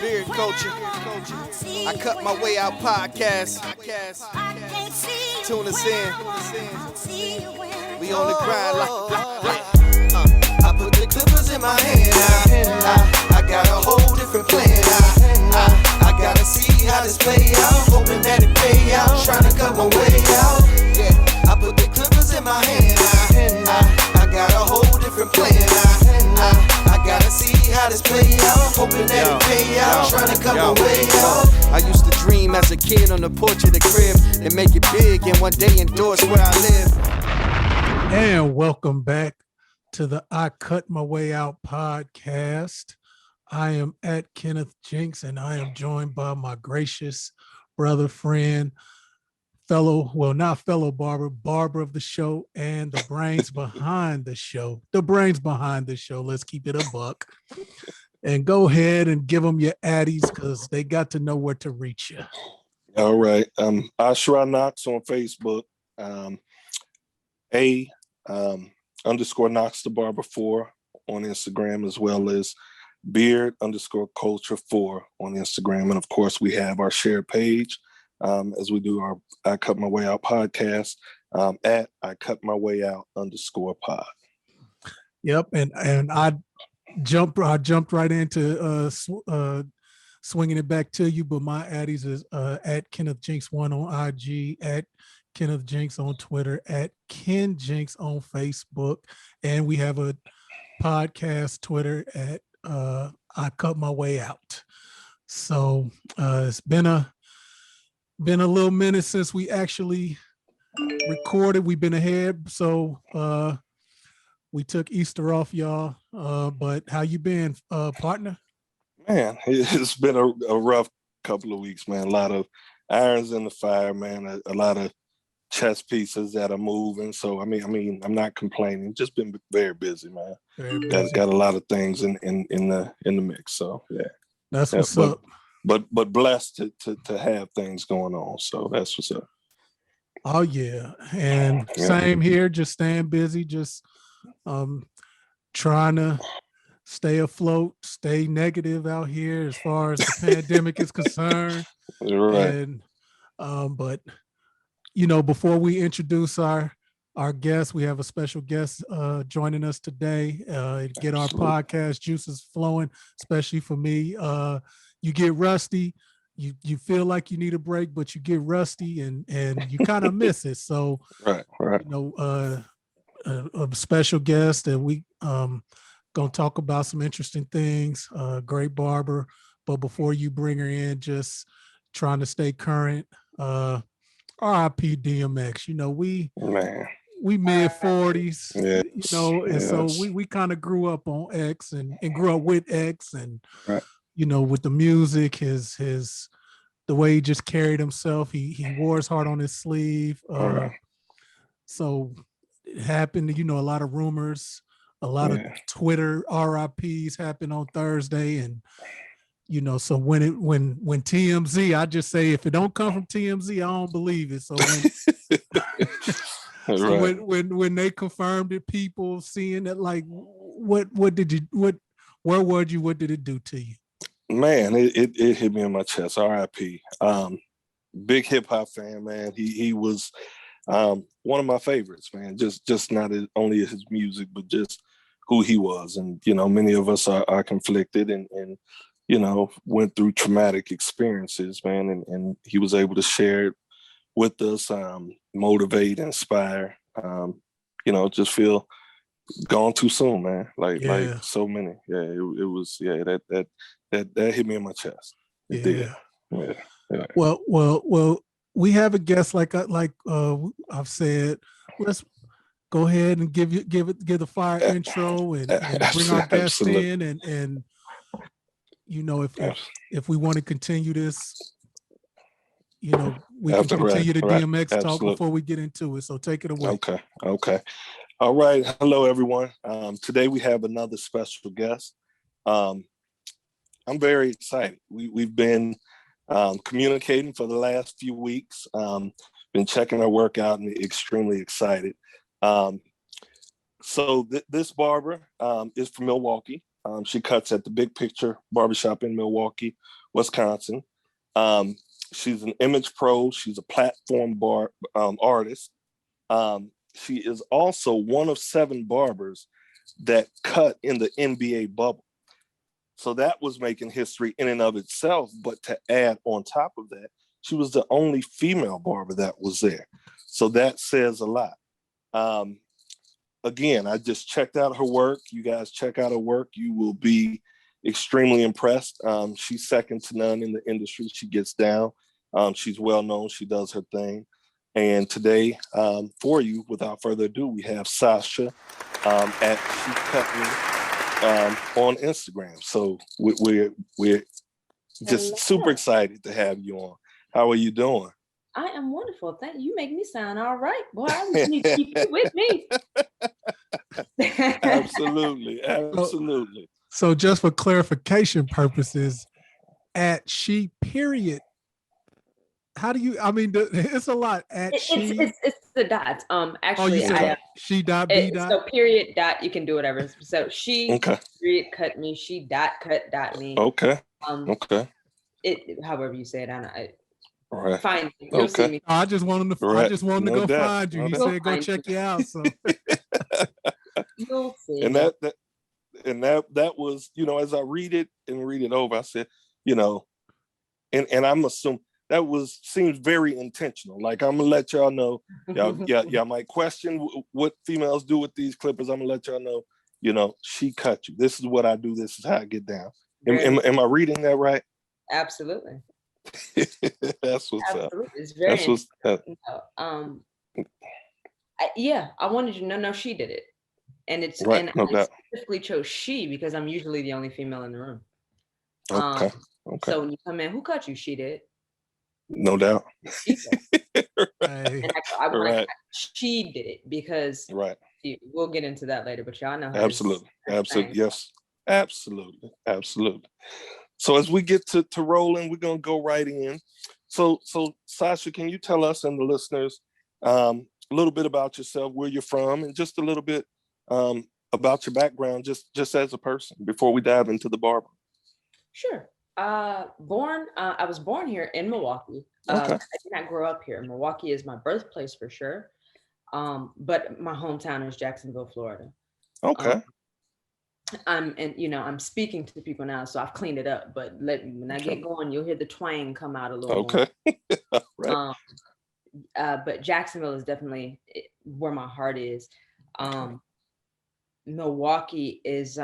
Beard culture. I cut my way out podcast. Tune us in. We on the grind like. I put the clippers in my hand. I got a whole different plan. I gotta see how this play out. Hoping that it pay out. Trying to cut my way out. Yeah, I put the clippers in my hand. I got a whole different plan. I gotta see how this play out. Hoping that it pay out. Trying to cut my way out. I used to dream as a kid on the porch of the crib and make it big and one day endorse where I live. And welcome back to the I Cut My Way Out podcast. I am at Kenneth Jinks, and I am joined by my gracious brother, friend, not fellow barber of the show, and the brains behind the show. Let's keep it a buck. And go ahead and give them your addies because they got to know where to reach you. All right. Ashra Knox on Facebook. _Knox the Barber 4 on Instagram, as well as Beard_Culture 4 on Instagram. And of course, we have our share page as we do our I Cut My Way Out podcast at I Cut My Way Out _pod. Yep. And I jumped right into swinging it back to you, but my addies is at Kenneth Jinks 1 on IG, at Kenneth Jinks on Twitter, at Ken Jinks on Facebook, and we have a podcast Twitter at I Cut My Way Out. So it's been a little minute since we actually recorded. We've been ahead, so we took Easter off, y'all. But how you been, partner? Man, it's been a rough couple of weeks, man. A lot of irons in the fire, man. A lot of chess pieces that are moving. So I mean, I'm not complaining. Just been very busy, man. Very busy. Got a lot of things in the mix. So yeah, that's what's up. But blessed to have things going on. So that's what's up. Oh yeah, and same here. Just staying busy. Just trying to stay afloat, stay negative out here as far as the pandemic is concerned. Right. And but you know, before we introduce our guest, we have a special guest joining us today. Get our podcast juices flowing, especially for me. You get rusty, you feel like you need a break, but you get rusty and you kind of miss it. So right. You know, a special guest that we gonna talk about some interesting things. Great barber, but before you bring her in, just trying to stay current. RIP DMX. You know, we mid 40s, yes, you know, and so we kind of grew up on X and grew up with X, and you know, with the music, his the way he just carried himself, he wore his heart on his sleeve. So it happened, you know, a lot of rumors, a lot of Twitter RIPs happened on Thursday, and you know, so when TMZ, I just say if it don't come from TMZ, I don't believe it. So when they confirmed it, people seeing it, like, where did it do to you? Man, it hit me in my chest. RIP. Big hip hop fan, man. He was one of my favorites, man. Just not only his music, but just who he was. And you know, many of us are conflicted and you know, went through traumatic experiences, man, and he was able to share it with us, motivate, inspire. You know, just feel gone too soon, man. Like so many. Yeah, it was. Yeah, that hit me in my chest. It did. Yeah. Well. We have a guest like I've said. Let's go ahead and give the fire intro and bring our guest in and. You know, if we want to continue this, you know, we can continue the DMX talk before we get into it. So take it away. Okay. All right. Hello, everyone. Today we have another special guest. I'm very excited. We've been communicating for the last few weeks. Been checking our work out and extremely excited. So this barber is from Milwaukee. She cuts at the Big Picture Barbershop in Milwaukee, Wisconsin. She's an image pro. She's a platform artist. She is also one of 7 barbers that cut in the NBA bubble. So that was making history in and of itself. But to add on top of that, she was the only female barber that was there. So that says a lot. Again, I just checked out her work. You guys check out her work. You will be extremely impressed. She's second to none in the industry. She gets down. She's well known. She does her thing. And today, for you, without further ado, we have Sasha at She Cut Me on Instagram. So we're just super excited to have you on. How are you doing? I am wonderful. Thank you. You make me sound all right. Boy, I just need to keep you with me. Absolutely. Absolutely. So just for clarification purposes, at she period, how do you, I mean, it's a lot at she. It's the dots. Actually, she dot B dot. So period dot, you can do whatever. So she period cut me, she dot cut dot me. Okay. Okay. However you say it, I right. Find me. You'll see me. I just wanted to right. I just wanted to go doubt. find you. No He doubt. said go check you out. So you'll see. And that was, as I read it over, I said, and I'm assuming that seems very intentional. Like, I'm gonna let y'all know, y'all might question what females do with these clippers. I'm gonna let y'all know, she cut you. This is what I do. This is how I get down. Am I reading that right? Absolutely. That's what's Absolutely. up. It's very That's what's up. I wanted you to know she did it. And it's right, and no I doubt. specifically chose she because I'm usually the only female in the room. Okay. So when you come in, who cut you? She did. No doubt. She did. hey. And she did it because right. We'll get into that later, but y'all know how absolutely. Yes. Absolutely. So as we get to rolling, we're gonna go right in. So Sasha, can you tell us and the listeners a little bit about yourself, where you're from, and just a little bit about your background, just as a person, before we dive into the barber? Sure. I was born here in Milwaukee. Okay. I did not grow up here. Milwaukee is my birthplace for sure. But my hometown is Jacksonville, Florida. Okay. I'm speaking to people now, so I've cleaned it up. But when I get going, you'll hear the twang come out a little more. Right. But Jacksonville is definitely where my heart is. Milwaukee is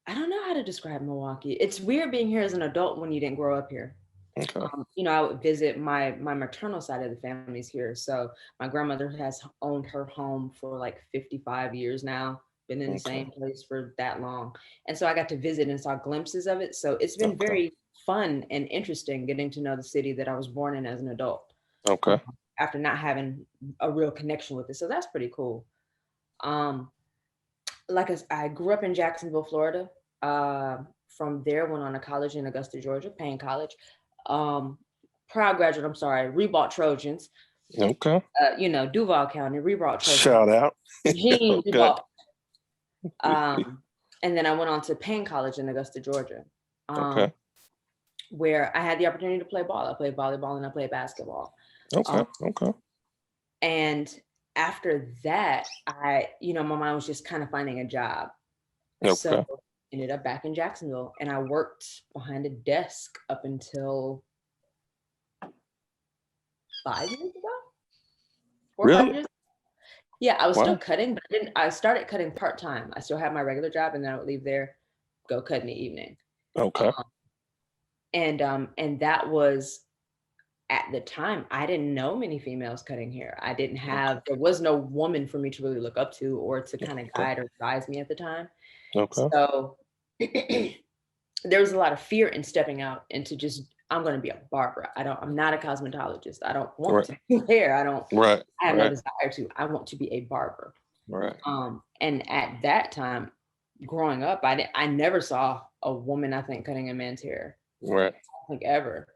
I don't know how to describe Milwaukee. It's weird being here as an adult when you didn't grow up here. Okay. I would visit my maternal side of the family's here. So my grandmother has owned her home for like 55 years now, been in the same place for that long. And so I got to visit and saw glimpses of it. So it's been very fun and interesting getting to know the city that I was born in as an adult. Okay. After not having a real connection with it. So that's pretty cool. I grew up in Jacksonville, Florida. From there, went on to college in Augusta, Georgia, Payne College. Proud graduate, Reebok Trojans. Okay. Duval County, Reebok Trojans. Shout out. Gene Reebok. And then I went on to Payne College in Augusta, Georgia. Where I had the opportunity to play ball. I played volleyball and I played basketball. Okay. And after that, my mind was just kind of finding a job. Okay. So ended up back in Jacksonville, and I worked behind a desk up until 5 years ago. 4 or 5 years. Yeah, I was still cutting, but I started cutting part-time. I still had my regular job, and then I would leave there, go cut in the evening. Okay. And that was, at the time, I didn't know many females cutting hair. There was no woman for me to really look up to or to kind of guide or advise me at the time. Okay. So there was a lot of fear in stepping out into I'm going to be a barber. I'm not a cosmetologist. I don't want to do hair. I have no desire to. I want to be a barber. Right. And at that time, growing up, I never saw a woman, I think, cutting a man's hair. Right. I think ever.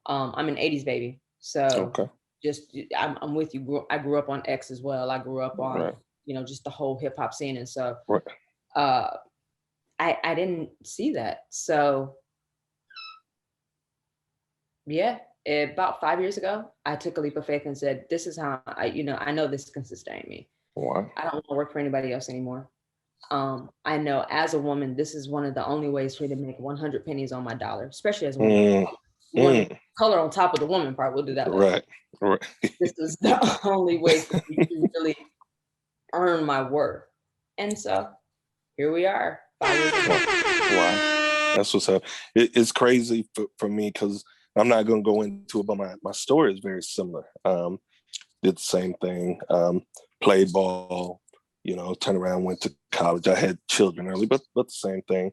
I'm an 80s baby. So I'm with you. I grew up on X as well. I grew up on, just the whole hip hop scene. And so Right. I didn't see that. So yeah, about 5 years ago, I took a leap of faith and said, this is how I know this can sustain me. Wow. I don't want to work for anybody else anymore. I know as a woman, this is one of the only ways for me to make 100 pennies on my dollar, especially as a woman. Color on top of the woman part, we'll do that later. Right. This is the only way for me to really earn my worth. And so here we are, 5 years ago. Wow. That's what's up. It's crazy for me because I'm not going to go into it, but my story is very similar. Did the same thing, played ball, turned around, went to college. I had children early, but the same thing.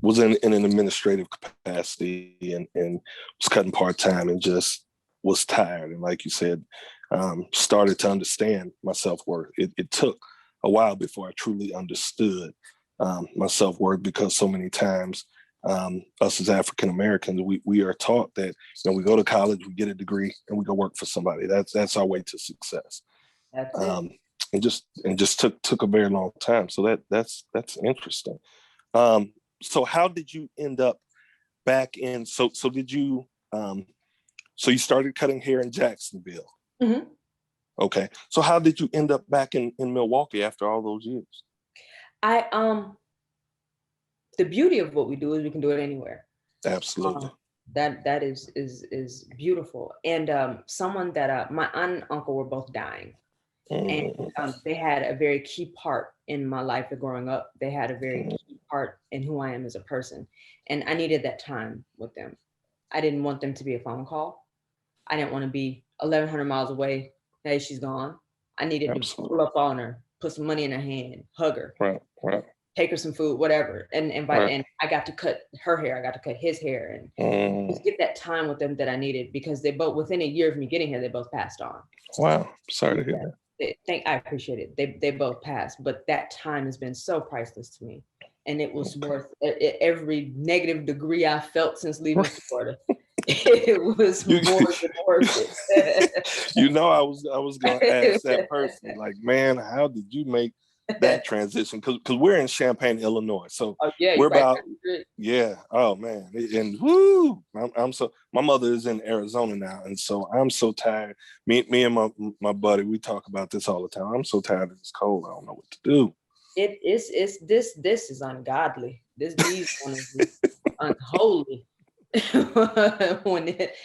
Was in an administrative capacity and was cutting part-time and just was tired. And like you said, started to understand my self-worth. It took a while before I truly understood my self-worth, because so many times us as African Americans, we are taught that we go to college, we get a degree, and we go work for somebody. That's our way to success. That's it. And just took a very long time. So that's interesting. So how did you end up back in? So did you? So you started cutting hair in Jacksonville. Mm-hmm. Okay. So how did you end up back in Milwaukee after all those years? The beauty of what we do is we can do it anywhere. Absolutely. That is beautiful. And someone that my aunt and uncle were both dying. And they had a very key part in my life of growing up. They had a very key part in who I am as a person. And I needed that time with them. I didn't want them to be a phone call. I didn't want to be 1,100 miles away. Hey, she's gone. I needed to pull up on her, put some money in her hand, hug her, right. take her some food, whatever, and invite. Right. And I got to cut her hair. I got to cut his hair, and just get that time with them that I needed, because they both, within a year of me getting here, they both passed on. Wow, sorry to hear that. I appreciate it. They both passed, but that time has been so priceless to me, and it was worth every negative degree I felt since leaving Florida. It was more than worth it. I was going to ask that person, like, man, how did you make that transition? Because we're in Champaign, Illinois, so we're about oh man, and woo, I'm so, my mother is in Arizona now, and so I'm so tired. Me and my buddy, we talk about this all the time. I'm so tired of this cold. I don't know what to do. This is ungodly. These one is unholy. When it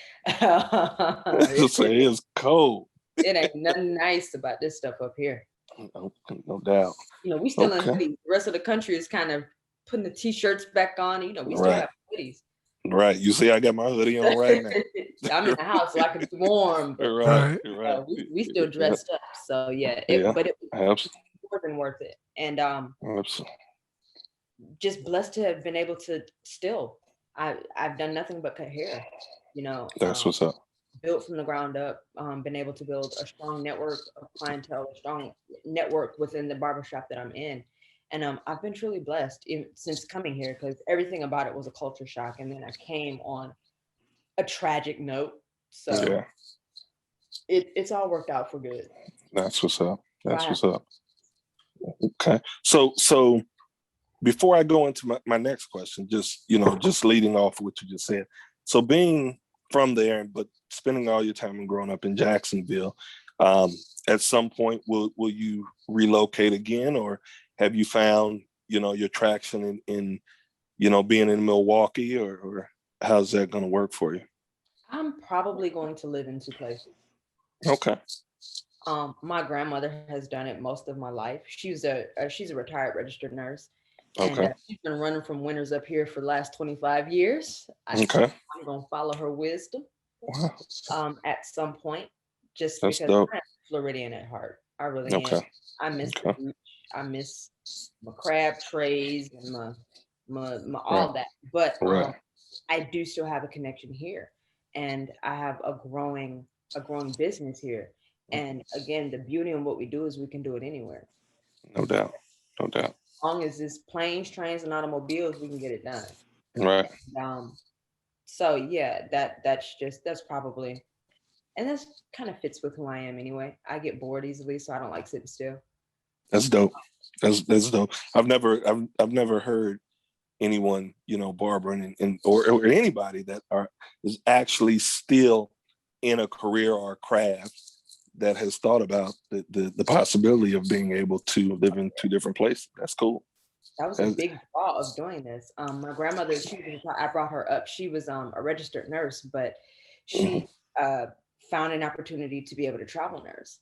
is cold. It ain't nothing nice about this stuff up here. No doubt. We still in hoodies. The rest of the country is kind of putting the t-shirts back on. We still have hoodies. Right. You see, I got my hoodie on right now. I'm in the house, so I can be warm. But, right. We still dressed up. So but it was more than worth it. And just blessed to have been able to still. I've done nothing but cut hair. That's what's up. Built from the ground up, been able to build a strong network of clientele, a strong network within the barbershop that I'm in. And I've been truly blessed since coming here, because everything about it was a culture shock. And then I came on a tragic note. So it's all worked out for good. That's what's up. What's up. Okay. So before I go into my next question, just leading off what you just said. So being from there, but spending all your time and growing up in Jacksonville, at some point, will you relocate again, or have you found, your traction in being in Milwaukee, or how's that going to work for you? I'm probably going to live in two places. Okay. My grandmother has done it most of my life. She's a retired registered nurse. Okay. And she's been running from winters up here for the last 25 years. I'm going to follow her wisdom. Wow. At some point, just That's because dope. I'm Floridian at heart. I really am. I miss the beach. I miss my crab trays and my all that. But I do still have a connection here, and I have a growing business here. And again, the beauty in what we do is we can do it anywhere. No doubt. As long as it's planes, trains, and automobiles, we can get it done. Right. So yeah, that's probably, and that's kind of fits with who I am anyway. I get bored easily, so I don't like sitting still. That's dope. That's dope. I've never heard anyone, barbering or anybody that is actually still in a career or a craft that has thought about the possibility of being able to live in two different places. That's cool. That was a big draw of doing this. My grandmother, I brought her up. She was a registered nurse, but she found an opportunity to be able to travel nurse.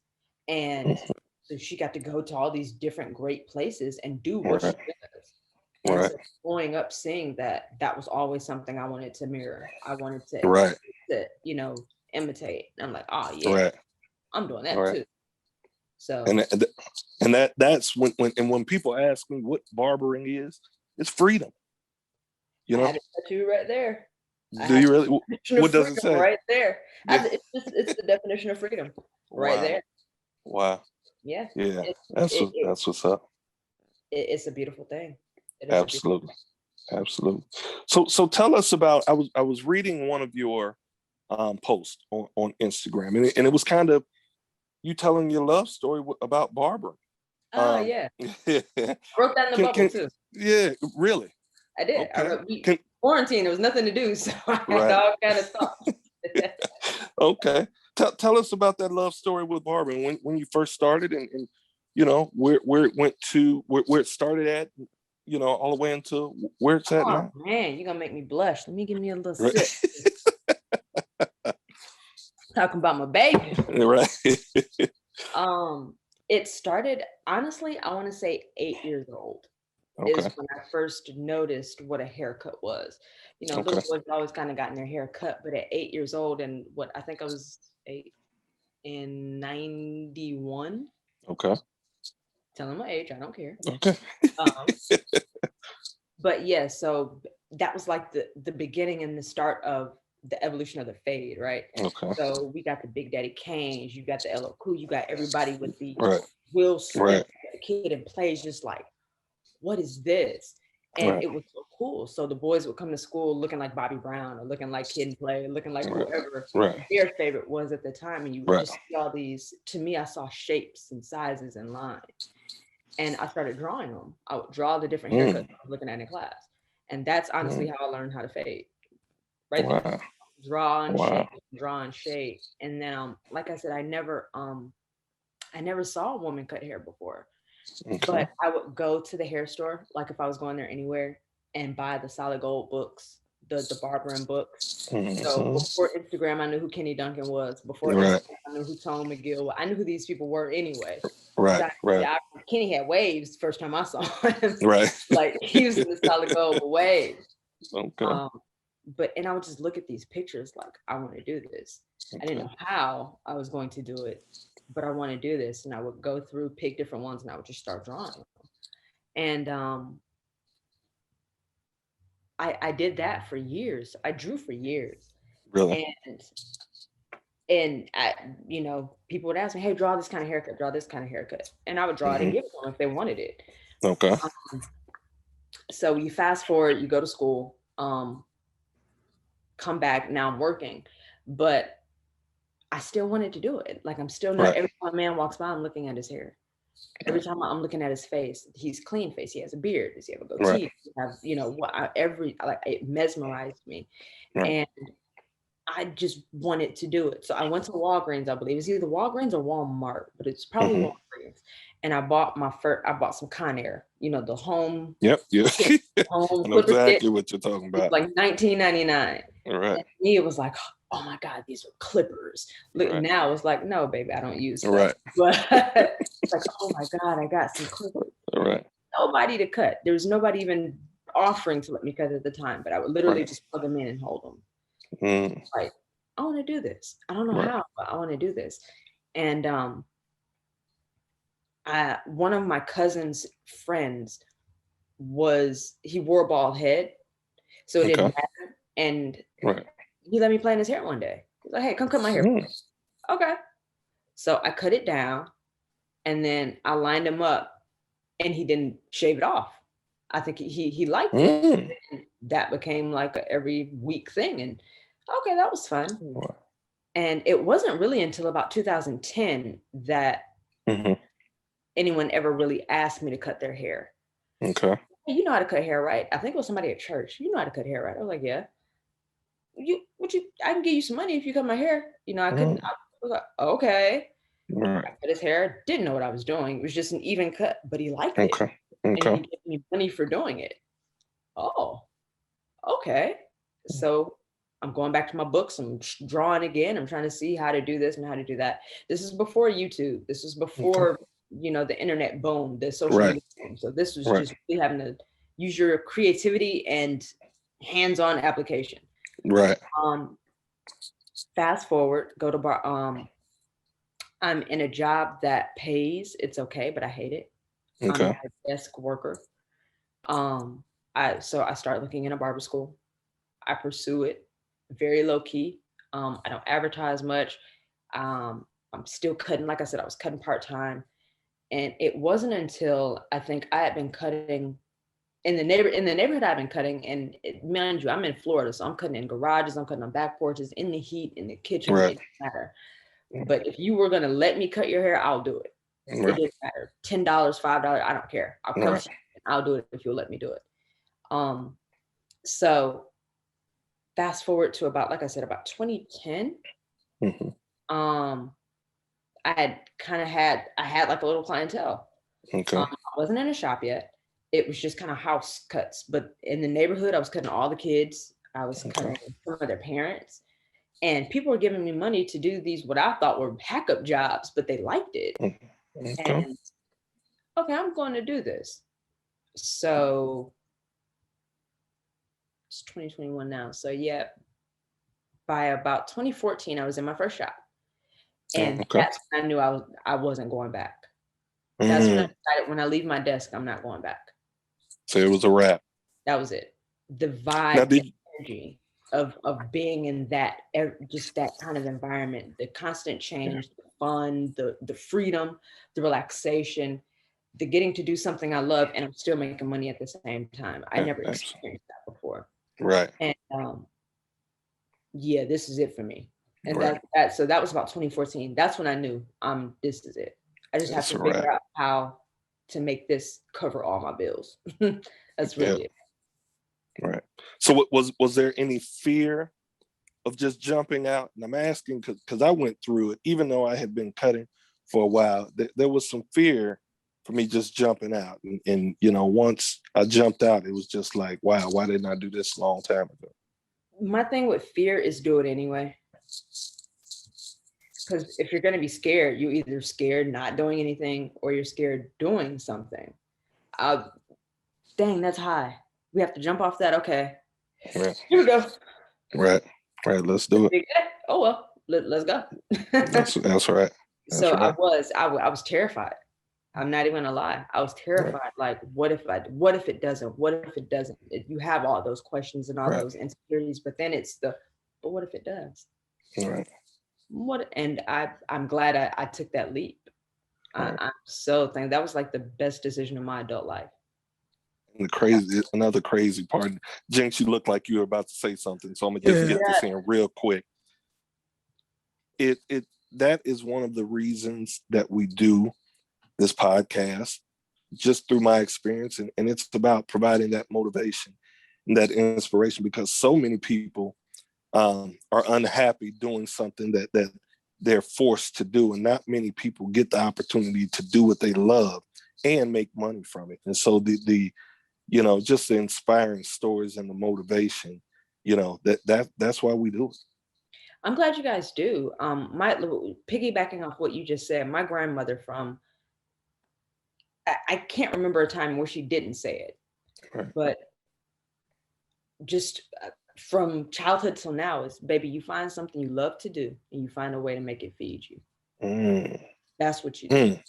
And so she got to go to all these different great places and do what she does. And so growing up, seeing that was always something I wanted to mirror. I wanted to, imitate. And I'm like, oh yeah, I'm doing that too. So and that's when people ask me what barbering is, it's freedom. I had a tattoo right there. Do you really? What does it say? Right there. Yeah. It's the definition of freedom right there. Wow. Yeah. Yeah. That's what's up. It's a beautiful thing. Absolutely. Absolutely. So tell us about, I was reading one of your posts on Instagram, and it was kind of you telling your love story about barbering. Oh yeah. Wrote that in the bubble too. Yeah, really. I did. Okay. I wrote quarantine. There was nothing to do, so I had all kind of thoughts. Okay. Tell us about that love story with barbering, when you first started, and where it went to, where it started at, all the way into where it's at now. Man, you're gonna make me blush. Let me give me a little sip. Talking about my baby. Right. It started, honestly, I want to say 8 years old. Okay. Is when I first noticed what a haircut was. Little boys always kind of gotten their hair cut, but at 8 years old, and I think I was 8 in 91. Okay. Telling my age, I don't care. Okay. But yeah, so that was like the beginning and the start of the evolution of the fade, right? Okay. So we got the Big Daddy Kanes, you got the LL Cool, you got everybody with the Will Smith. Right. The kid in plays just like, what is this? And it was so cool. So the boys would come to school looking like Bobby Brown or looking like Kid and Play, looking like whoever their favorite was at the time. And you would just see all these, to me, I saw shapes and sizes and lines. And I started drawing them. I would draw the different haircuts I was looking at in class. And that's honestly how I learned how to fade. Right there. Draw and shape. And then like I said, I never saw a woman cut hair before. Okay. But I would go to the hair store, like if I was going there anywhere, and buy the solid gold books, the barbering books. So before Instagram, I knew who Kenny Duncan was. Before Instagram, I knew who Tone McGill was. I knew who these people were anyway. Kenny had waves first time I saw him. Like he was in the solid gold waves. Okay. And I would just look at these pictures like, I want to do this. I didn't know how I was going to do it, but I want to do this. And I would go through, pick different ones, and I would just start drawing. And I did that for years. I drew for years. Really? And I, people would ask me, hey, draw this kind of haircut, draw this kind of haircut. And I would draw it and give them if they wanted it. Okay. So you fast forward, you go to school, come back, now I'm working, but I still wanted to do it. Like I'm still not, every time a man walks by, I'm looking at his hair. Every time I'm looking at his face, he's clean face. He has a beard. Does he have a goatee? It mesmerized me. And I just wanted to do it. So I went to Walgreens, I believe. It's either Walgreens or Walmart, but it's probably Walgreens. And I bought some Conair, the home. Yep. Home I know exactly what you're talking about. Like $19.99. Right. And me, it was like, oh my God, these are clippers. Look, now it's like, no, baby, I don't use them. Right. But it's like, oh my God, I got some clippers. Right. Nobody to cut. There was nobody even offering to let me cut at the time, but I would literally just plug them in and hold them. Like, I want to do this. I don't know how, but I want to do this. And one of my cousin's friends he wore a bald head, so it didn't matter. And he let me play in his hair one day. He's like, hey, come cut my hair. Okay. So I cut it down, and then I lined him up, and he didn't shave it off. I think he liked it. And that became like a every week thing. And okay, that was fun. And it wasn't really until about 2010 that anyone ever really asked me to cut their hair. Okay. Hey, you know how to cut hair, right? I think it was somebody at church. You know how to cut hair, right? I was like, yeah. I can give you some money if you cut my hair. I couldn't. I was like, okay. Right. I cut his hair, didn't know what I was doing. It was just an even cut, but he liked it. Okay. And he Okay. gave me money for doing it. Oh, okay. So I'm going back to my books. I'm drawing again. I'm trying to see how to do this and how to do that. This is before YouTube. This is before, the internet boom, the social Right. media boom. So this was Right. just really having to use your creativity and hands-on application. Right. Fast forward, go to bar. I'm in a job that pays. It's okay, but I hate it. Okay. I'm a desk worker. I start looking in a barber school. I pursue it very low key. I don't advertise much. I'm still cutting. Like I said, I was cutting part-time. And it wasn't until I think I had been cutting in the neighborhood I've been cutting, and mind you, I'm in Florida, so I'm cutting in garages, I'm cutting on back porches, in the heat, in the kitchen. Right. It doesn't matter. But if you were gonna let me cut your hair, I'll do it. Right. It doesn't matter. $10, $5, I don't care. I'll come Right. to you and I'll do it if you'll let me do it. So fast forward to about 2010. Mm-hmm. I had like a little clientele. Okay. I wasn't in a shop yet. It was just kind of house cuts, but in the neighborhood, I was cutting all the kids. I was cutting some of their parents, and people were giving me money to do these, what I thought were hack-up jobs, but they liked it. Okay. And okay, I'm going to do this. So it's 2021 now. So yeah, by about 2014, I was in my first shop. And that's when I knew I wasn't going back. That's when I decided, when I leave my desk, I'm not going back. So it was a wrap. That was it. The vibe, the energy of being in that, just that kind of environment, the constant change, the fun, the freedom, the relaxation, the getting to do something I love, and I'm still making money at the same time. I never experienced that before. Right. And yeah, this is it for me. And so that was about 2014. That's when I knew this is it. I just have to figure out how to make this cover all my bills. That's really it. Right. So was there any fear of just jumping out? And I'm asking because I went through it, even though I had been cutting for a while, there was some fear for me just jumping out. And once I jumped out, it was just like, wow, why didn't I do this a long time ago? My thing with fear is do it anyway. Because if you're going to be scared, you're either scared not doing anything or you're scared doing something. Dang, that's high. We have to jump off that. Okay. Right. Here we go. Right. Let's do it. Oh, well, let's go. That's right. So I was terrified. I'm not even gonna lie. I was terrified. Right. Like, what if it doesn't? What if it doesn't? You have all those questions and all those insecurities, but then it's but what if it does? Right. And I'm glad I took that leap. Right. I'm so thankful. That was like the best decision of my adult life. And another crazy part, Jinx, you look like you were about to say something, so I'm gonna just get this in real quick. That is one of the reasons that we do this podcast, just through my experience, and it's about providing that motivation and that inspiration, because so many people are unhappy doing something that they're forced to do, and not many people get the opportunity to do what they love and make money from it. And so just the inspiring stories and the motivation, that's why we do it. I'm glad you guys do. Piggybacking off what you just said, my grandmother I can't remember a time where she didn't say it, but just from childhood till now is, baby, you find something you love to do and you find a way to make it feed you. That's what you do.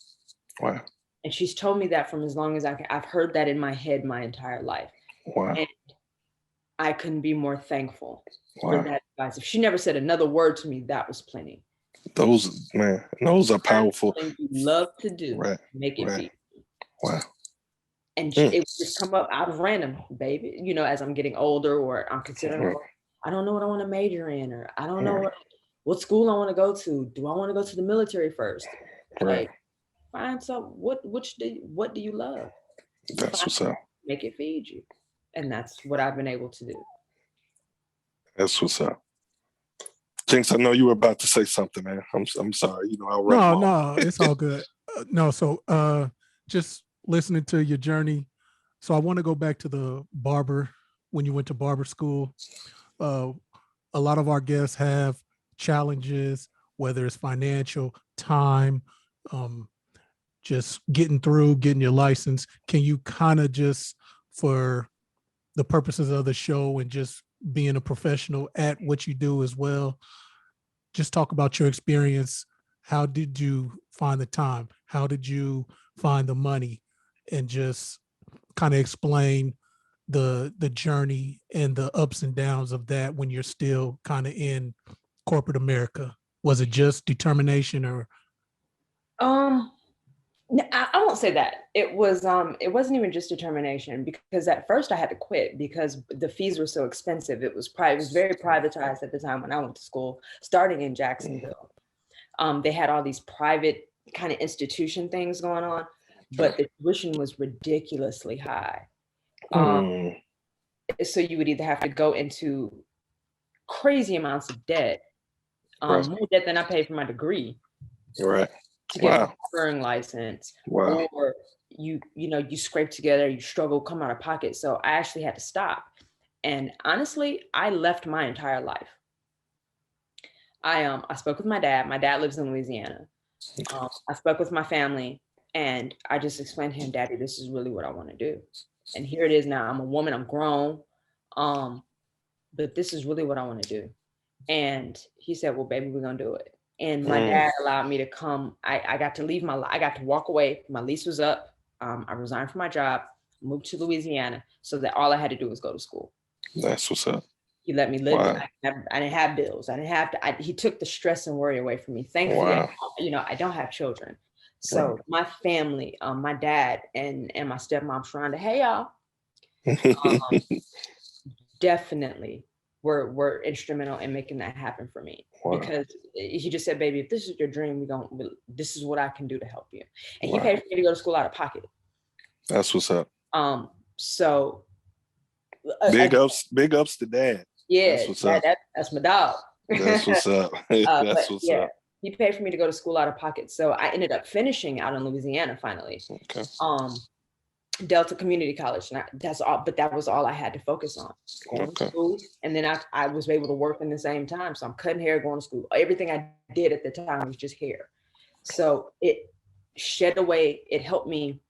Wow. And she's told me that from as long as I've heard that in my head my entire life. Wow. And I couldn't be more thankful for that advice. If she never said another word to me, that was plenty. Those are powerful. Something you love to do, make it feed you. Wow. And it would just come up out of random, baby. As I'm getting older, or I'm considering, I don't know what I want to major in, or I don't know what school I want to go to. Do I want to go to the military first? Like, find some what do you love? That's what's up. Make it feed you. And that's what I've been able to do. That's what's up. Jinx, I know you were about to say something, man. I'm sorry. You know, I'll run. No, it's all good. So just listening to your journey. So I want to go back to the barber, when you went to barber school. A lot of our guests have challenges, whether it's financial, time, just getting your license. Can you kind of just, for the purposes of the show and just being a professional at what you do as well, just talk about your experience. How did you find the time? How did you find the money? And just kind of explain the journey and the ups and downs of that when you're still kind of in corporate America. Was it just determination or? I won't say that. It wasn't even just determination, because at first I had to quit because the fees were so expensive. It was very privatized at the time when I went to school, starting in Jacksonville. They had all these private kind of institution things going on, but the tuition was ridiculously high. So you would either have to go into crazy amounts of debt, more debt than I paid for my degree. Right. To get a barbering license, Wow. or you scrape together, you struggle, come out of pocket. So I actually had to stop. And honestly, I left my entire life. I spoke with my dad. My dad lives in Louisiana. I spoke with my family, and I just explained to him, Daddy, this is really what I want to do. And here it is now. I'm a woman, I'm grown. But this is really what I want to do. And he said, well, baby, we're gonna do it. And my dad allowed me to come. I got to leave I got to walk away. My lease was up. I resigned from my job, moved to Louisiana, so that all I had to do was go to school. That's what's up. He let me live. Wow. I didn't have bills. I didn't have to. He took the stress and worry away from me. Thankfully, I don't have children. So my family, my dad and my stepmom, Sharonda, hey y'all, definitely were instrumental in making that happen for me. Because he just said, baby, if this is your dream, this is what I can do to help you. And he paid for me to go to school out of pocket. That's what's up. So big ups to Dad. Yeah, that's what's up. That's my dog. That's what's up. That's what's up. He paid for me to go to school out of pocket. So I ended up finishing out in Louisiana finally. Okay. Delta Community College. And that's all, but that was all I had to focus on. Going to school, and then I was able to work in the same time. So I'm cutting hair, going to school. Everything I did at the time was just hair. So it helped me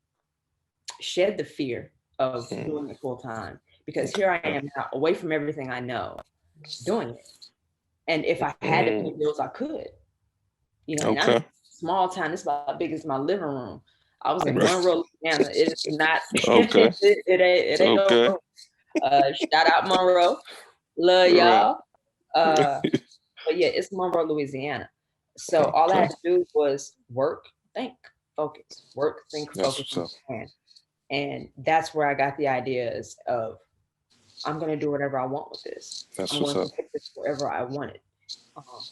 shed the fear of doing it full time, because here I am now, away from everything I know, doing it. And if I had to pay bills, I could. And I'm a small town. It's about as big as my living room. I was in Monroe, Louisiana. It is not. it ain't no. Shout out Monroe, love y'all. But yeah, it's Monroe, Louisiana. So all I had to do was work, think, focus. Work, think, focus, and that's where I got the ideas of, I'm going to do whatever I want with this. I'm going to take this wherever I want it.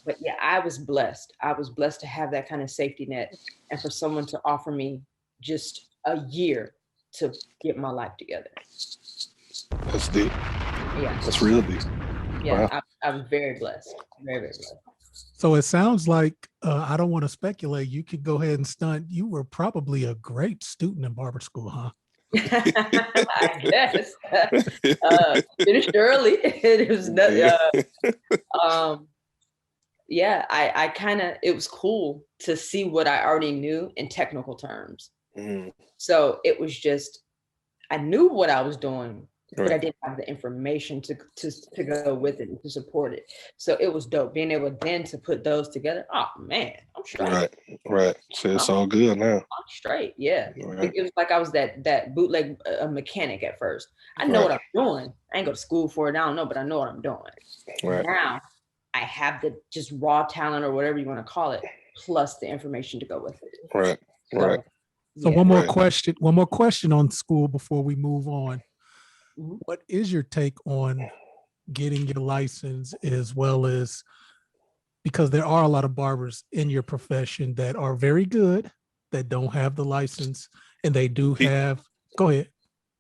But yeah, I was blessed. I was blessed to have that kind of safety net, and for someone to offer me just a year to get my life together. That's deep. Yeah. That's real deep. Yeah, wow. I was very blessed. Very, very blessed. So it sounds like, I don't want to speculate, you could go ahead and stunt. You were probably a great student in barber school, huh? I guess. Finished early. It was I kind of, it was cool to see what I already knew in technical terms. So it was just, I knew what I was doing, but I didn't have the information to go with it and to support it. So it was dope being able then to put those together. Oh man, I'm straight. Right. So it's all good now. I'm straight. Yeah. Right. It was like I was that bootleg mechanic at first. I know what I'm doing. I ain't go to school for it. I don't know, but I know what I'm doing. Right. Now I have the just raw talent, or whatever you want to call it, plus the information to go with it. Right. So one more question on school before we move on. What is your take on getting your license, as well as, because there are a lot of barbers in your profession that are very good, that don't have the license, and they do P- have. Go ahead.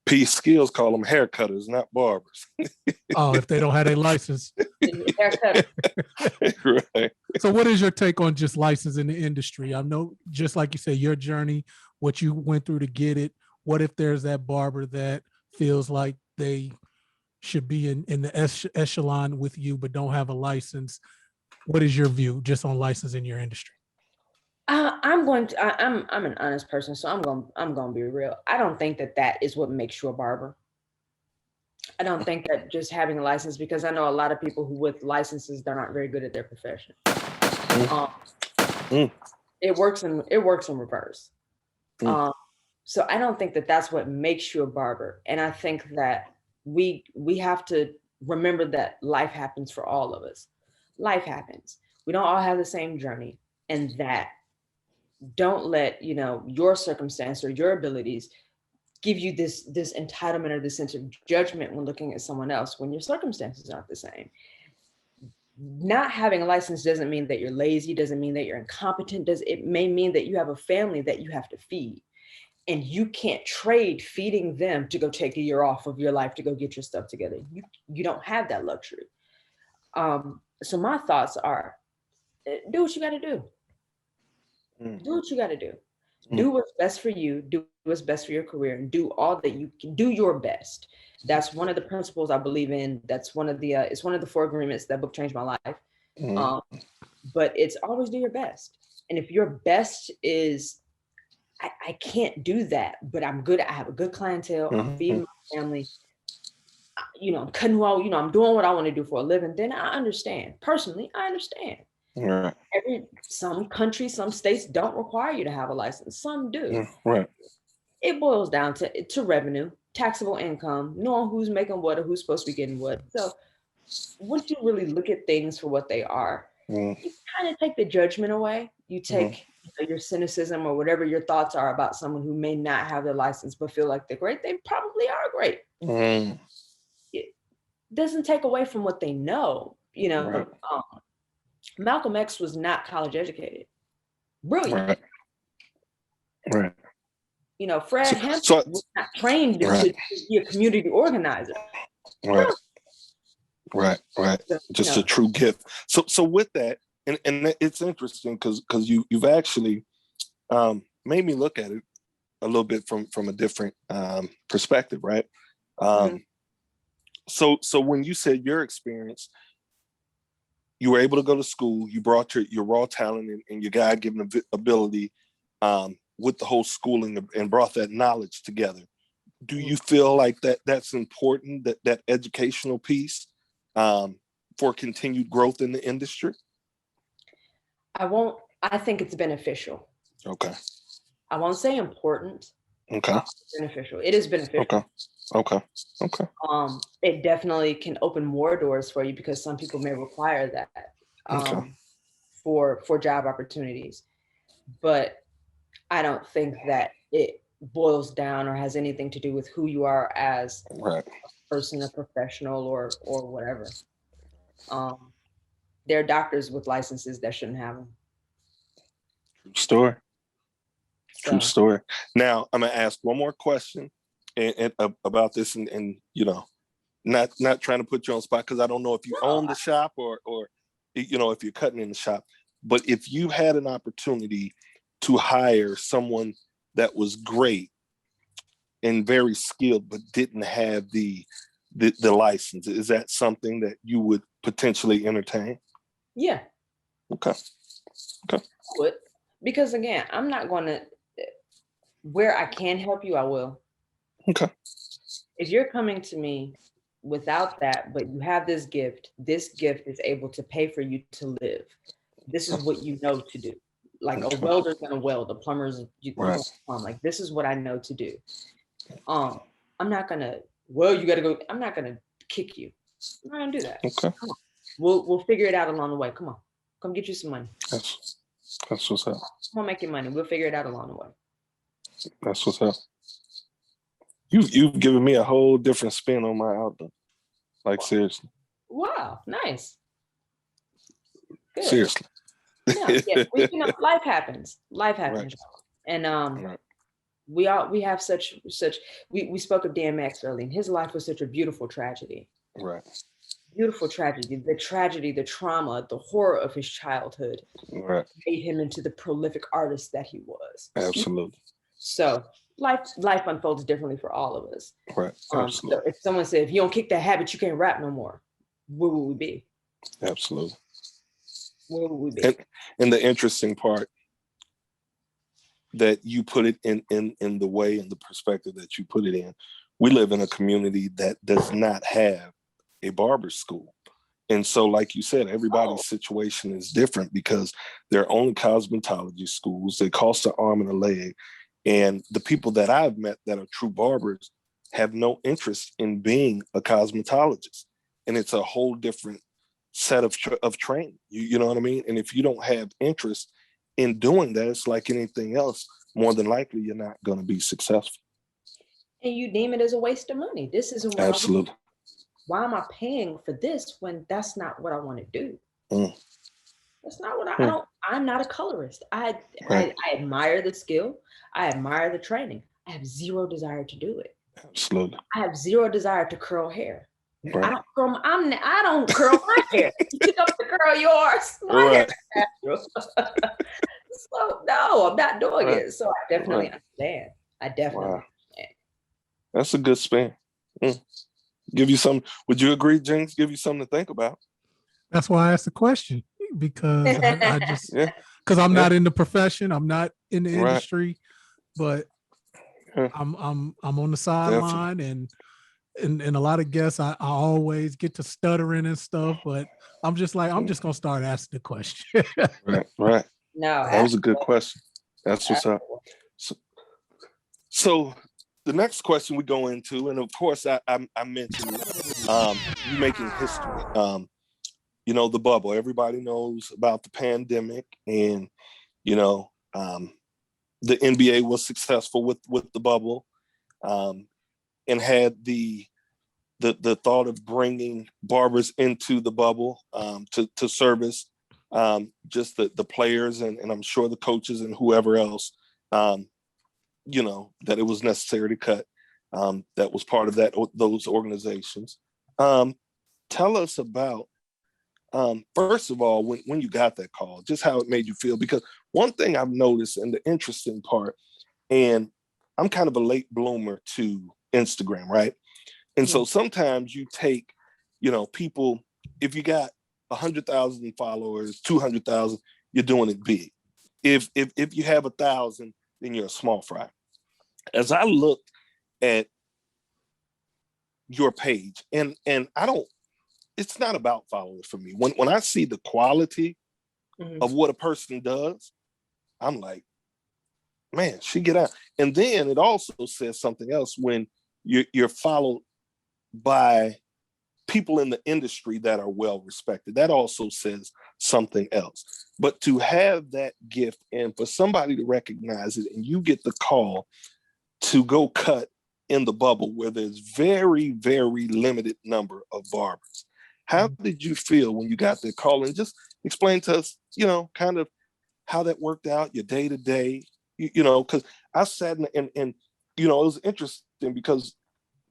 P Skills call them haircutters, not barbers. Oh, if they don't have a license. Haircut. Right. So what is your take on just license in the industry? I know, just like you say, your journey, what you went through to get it. What if there's that barber that feels like they should be in the echelon with you, but don't have a license? What is your view just on license in your industry? I'm an honest person, so I'm going to be real. I don't think that is what makes you a barber. I don't think that just having a license, because I know a lot of people who with licenses, they're not very good at their profession. It works in reverse. So I don't think that that's what makes you a barber. And I think that we have to remember that life happens for all of us. Life happens. We don't all have the same journey, and that don't let, your circumstance or your abilities give you this entitlement or this sense of judgment when looking at someone else when your circumstances aren't the same. Not having a license doesn't mean that you're lazy, doesn't mean that you're incompetent. It may mean that you have a family that you have to feed, and you can't trade feeding them to go take a year off of your life to go get your stuff together. You don't have that luxury. So my thoughts are, do what you got to do. Do what you got to do. Do what's best for you. Do what's best for your career, and do all that you can. Do your best. That's one of the principles I believe in. That's one of the. It's one of the 4 agreements. That book changed my life. But it's always do your best. And if your best is, I can't do that, but I'm good. I have a good clientele. I'm feeding my family. I'm cutting well. I'm doing what I want to do for a living. Then I understand. Personally, I understand. Right. Some countries, some states don't require you to have a license. Some do. Right. It boils down to revenue, taxable income, knowing who's making what or who's supposed to be getting what. So once you really look at things for what they are, you kind of take the judgment away. You take your cynicism or whatever your thoughts are about someone who may not have their license but feel like they're great. They probably are great. It doesn't take away from what they know. Right. Malcolm X was not college educated. Brilliant. Right. Fred Hampton was not trained to be a community organizer. Right. Just a true gift. So with that, and it's interesting because you've actually made me look at it a little bit from a different perspective, right? So when you said your experience, you were able to go to school, you brought your raw talent and your God-given ability with the whole schooling and brought that knowledge together. Do you feel like that's important, that educational piece for continued growth in the industry? I think it's beneficial. Okay. I won't say important. Okay. Beneficial. It is beneficial. Okay. It definitely can open more doors for you because some people may require that for job opportunities. But I don't think that it boils down or has anything to do with who you are as a person, a professional, or whatever. There are doctors with licenses that shouldn't have them. True story. Now I'm gonna ask one more question and about this, and not trying to put you on the spot because I don't know if you own the shop or if you're cutting in the shop, but if you had an opportunity to hire someone that was great and very skilled but didn't have the license, is that something that you would potentially entertain? Yeah. Okay. Would. Because again, I'm not going to, where I can help you, I will. Okay. If you're coming to me without that, but you have this gift is able to pay for you to live. This is what you know to do. Like a welder's gonna weld, a plumber's gonna plumb. Like this is what I know to do. I'm not gonna, you gotta go. I'm not gonna kick you. I'm not gonna do that. Okay. Come on. We'll figure it out along the way. Come on. Come get you some money. That's what's up. Come on, make your money. We'll figure it out along the way. That's what's up. You've given me a whole different spin on my outlook. Like seriously. Wow, nice. Good. Seriously. Yeah. Life happens. Life happens. And Right. we have such we spoke of DMX earlier. His life was such a beautiful tragedy. Right. Beautiful tragedy, the trauma, the horror of his childhood Right. made him into the prolific artist that he was. Absolutely. So life unfolds differently for all of us. Right. So Absolutely. if someone said, if you don't kick that habit, you can't rap no more, where would we be? Absolutely. Where would we be? And the interesting part that you put it in the way and the perspective that you put it in, we live in a community that does not have a barber school. And so, like you said, everybody's situation is different because there are only cosmetology schools. They cost an arm and a leg. And the people that I've met that are true barbers have no interest in being a cosmetologist. And it's a whole different set of training. You know what I mean? And if you don't have interest in doing that, it's like anything else. More than likely, you're not going to be successful. And you deem it as a waste of money. This isn't what Absolutely. Why am I paying for this when that's not what I want to do? That's not what I don't. I'm not a colorist. I admire the skill. I admire the training. I have zero desire to do it. Absolutely. I have zero desire to curl hair. Right. I don't curl my hair. You pick up to curl yours. My hair is natural. So no, I'm not doing it. So I definitely understand. I definitely understand. That's a good spin. Give you some. Would you agree, Jinx? Give you something to think about. That's why I asked the question, because I just because I'm not in the profession, I'm not in the industry, but I'm on the sideline, and a lot of guests I always get to stuttering and stuff, but I'm just like, I'm just gonna start asking the question. Right. No, that was a good question. That's what's up. So the next question we go into, and of course I mentioned you making history. You know, the bubble. Everybody knows about the pandemic, and you know, the NBA was successful with the bubble, and had the thought of bringing barbers into the bubble to service just the players and I'm sure the coaches and whoever else, you know, that it was necessary to cut. That was part of those organizations. Tell us about, first of all, when you got that call, just how it made you feel. Because one thing I've noticed, and the interesting part, and I'm kind of a late bloomer to Instagram, right? And so sometimes you take, you know, people, if you got 100,000 followers, 200,000, you're doing it big. If you have 1,000, then you're a small fry. As I looked at your page, and I don't, it's not about followers for me. When I see the quality of what a person does, I'm like, man, she get out. And then it also says something else when you're followed by people in the industry that are well respected. That also says something else. But to have that gift and for somebody to recognize it, and you get the call to go cut in the bubble where there's very, very limited number of barbers. How did you feel when you got that call? And just explain to us, you know, kind of how that worked out, your day to day, you know, because I sat and, you know, it was interesting because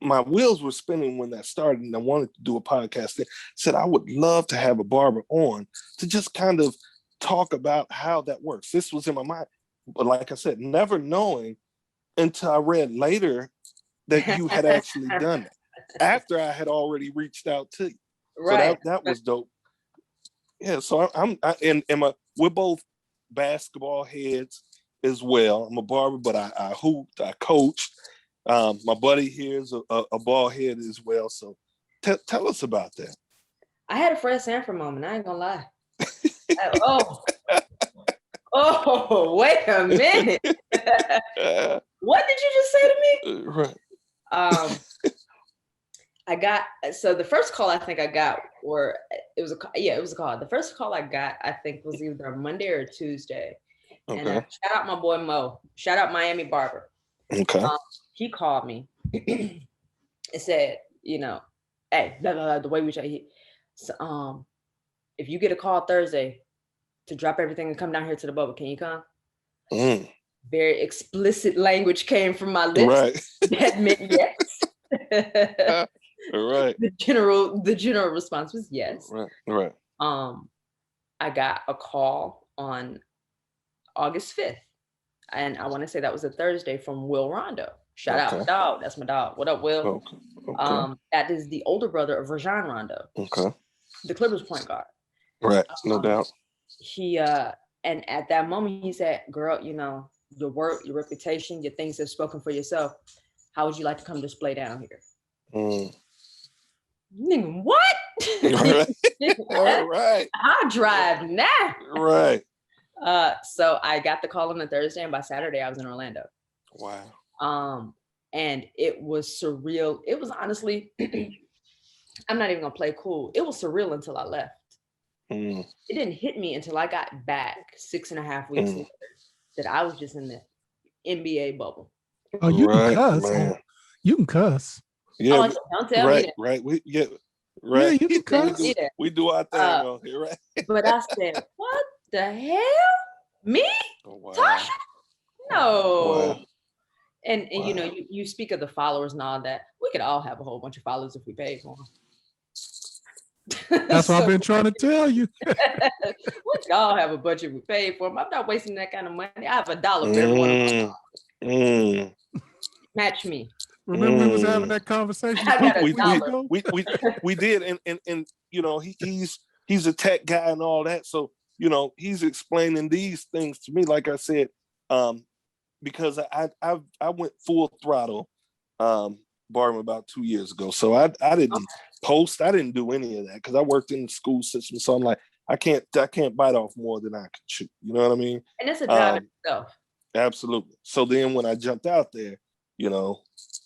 my wheels were spinning when that started, and I wanted to do a podcast. I said I would love to have a barber on to just kind of talk about how that works. This was in my mind, but like I said, never knowing until I read later that you had actually done it after I had already reached out to you. Right. So that was dope. Yeah. So we're both basketball heads as well. I'm a barber, but I hooped, I coached. My buddy here is a ball head as well. So tell us about that. I had a Fred Sanford moment. I ain't gonna lie. Oh, wait a minute. What did you just say to me? Right. So the first call I think I got, it was a call. The first call I got, I think, was either a Monday or a Tuesday. Okay. And shout out my boy Mo. Shout out Miami Barber. Okay. He called me and said, you know, hey, blah, blah, blah, the way we try. So, if you get a call Thursday to drop everything and come down here to the bubble, can you come? very explicit language came from my lips. Right. That meant yes. Right. The general response was yes. Right. I got a call on August 5th. And I want to say that was a Thursday from Will Rondo. Shout out my dog. That's my dog. What up, Will? Okay. That is the older brother of Rajon Rondo. Okay. The Clippers point guard. Right. No doubt. He and at that moment he said, girl, you know, your work, your reputation, your things have spoken for yourself. How would you like to come display down here? Nigga, what? Right. I drive now. Right. So I got the call on a Thursday, and by Saturday I was in Orlando. Wow. And it was surreal. It was honestly, I'm not even gonna play cool. It was surreal until I left. It didn't hit me until I got back 6.5 weeks later that I was just in the NBA bubble. Oh, you can cuss. Man. You can cuss. Yeah. Don't tell me that. Right. Right. Yeah, you can cuss. We do our thing on here, right? But I said, what the hell? Me? Oh, wow. Sasha? No. Wow. And you know, you speak of the followers and all that. We could all have a whole bunch of followers if we paid for them. That's what I've been trying to tell you. We could all have a bunch if we paid for them. I'm not wasting that kind of money. I have $1 for everyone. Match me. Remember we was having that conversation? I got $1. We did, and you know, he's a tech guy and all that. So, you know, he's explaining these things to me, like I said, because I went full throttle barbering about 2 years ago. So I didn't post, I didn't do any of that because I worked in the school system. So I'm like, I can't bite off more than I can chew. You know what I mean? And it's a job itself. Absolutely. So then when I jumped out there, you know,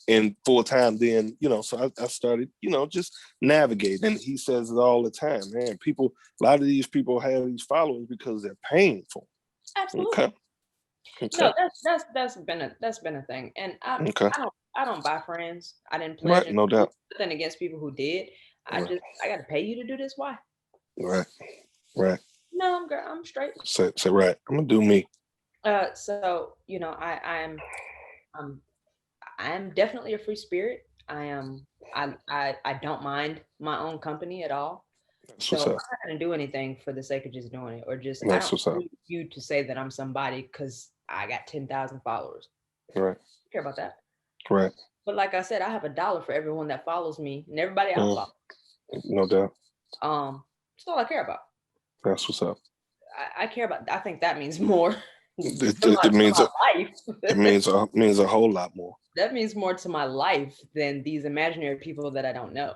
and full time, then, you know, so I started, you know, just navigating. And he says it all the time, man. A lot of these people have these followers because they're paying for them. Absolutely. Okay. No, that's been a thing. And I don't buy friends. I didn't play no doubt. Nothing against people who did. I got to pay you to do this. Why? Right. No, girl, I'm straight. Say right. I'm gonna do me. So you know, I'm definitely a free spirit. I don't mind my own company at all. So I'm not gonna do anything for the sake of just doing it, or just I don't need you to say that I'm somebody because I got 10,000 followers. Right. I care about that. Right. But like I said, I have $1 for everyone that follows me and everybody I follow. No doubt. That's all I care about. That's what's up. I care about. I think that means more. It means life. It means a whole lot more. That means more to my life than these imaginary people that I don't know.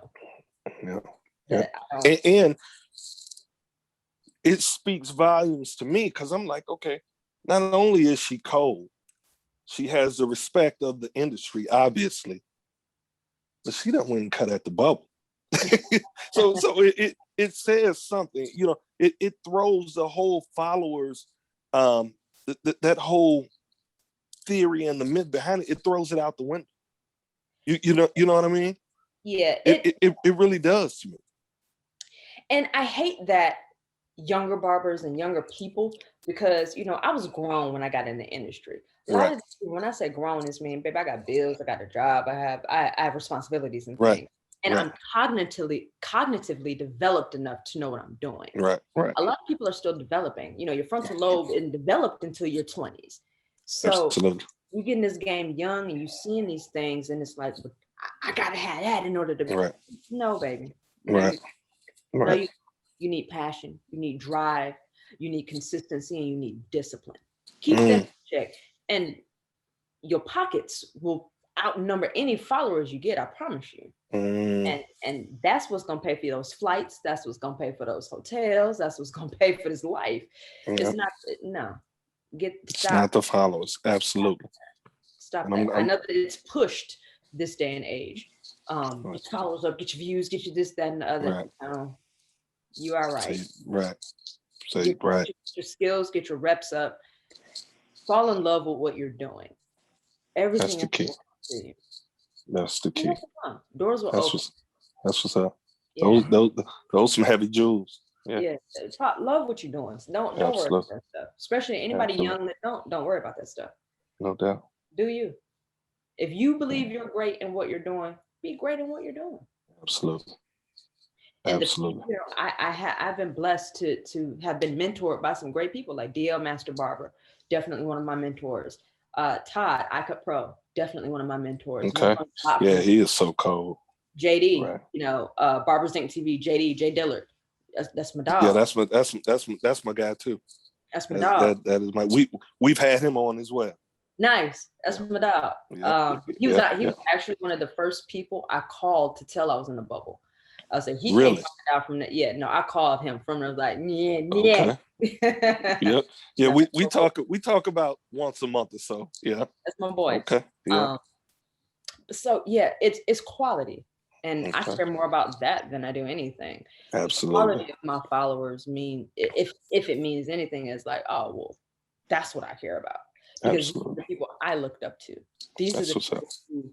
Yeah. And it speaks volumes to me because I'm like, okay, not only is she cold, she has the respect of the industry, obviously, but she don't win cut at the bubble. so it says something, you know, it throws the whole followers, that whole theory and the myth behind it throws it out the window. You know what I mean? Yeah. It really does to me. And I hate that younger barbers and younger people, because, you know, I was grown when I got in the industry. Right. When I say grown, it's mean, babe, I got bills, I got a job, I have responsibilities and things. And I'm cognitively developed enough to know what I'm doing. Right. A lot of people are still developing. You know, your frontal lobe isn't developed until your 20s. So absolutely. You get in this game young and you seeing these things, and it's like, I gotta have that in order to be. Right. No, baby. Right. No, you need passion, you need drive, you need consistency, and you need discipline. Keep them in check, and your pockets will outnumber any followers you get. I promise you. And that's what's gonna pay for those flights. That's what's gonna pay for those hotels. That's what's gonna pay for this life. It's not. No. It's not the followers. Absolutely. Stop that. I know that it's pushed this day and age. Get followers up, get your views, get you this, that, and the other. Right. You are right. Get your skills, get your reps up. Fall in love with what you're doing. Everything. That's the key. That's the key. Doors will open. That's what's up. Yeah. Those some heavy jewels. Yeah. Love what you're doing. Don't worry about that stuff. Especially anybody young that don't worry about that stuff. No doubt. Do you? If you believe you're great in what you're doing, be great in what you're doing. Absolutely. And Absolutely. I've been blessed to have been mentored by some great people like DL Master Barber, definitely one of my mentors. Todd, iCut Pro, definitely one of my mentors. Okay. Yeah, he is so cold. JD, Right. Barbers Inc. TV, J Dillard. That's my dog. Yeah, that's my guy too. That's my dog. That is we've had him on as well. Nice. That's my dog. He was actually one of the first people I called to tell I was in the bubble. I said he really? Came out from that. Yeah, no, I called him from there. Like, yeah. Okay. Yep. Yeah, we talk about once a month or so. Yeah. That's my boy. Okay. Yeah. So yeah, it's quality. And I care more about that than I do anything. Absolutely. The quality of my followers mean if it means anything is like, oh well, that's what I care about. Because these are the people I looked up to. These are the people who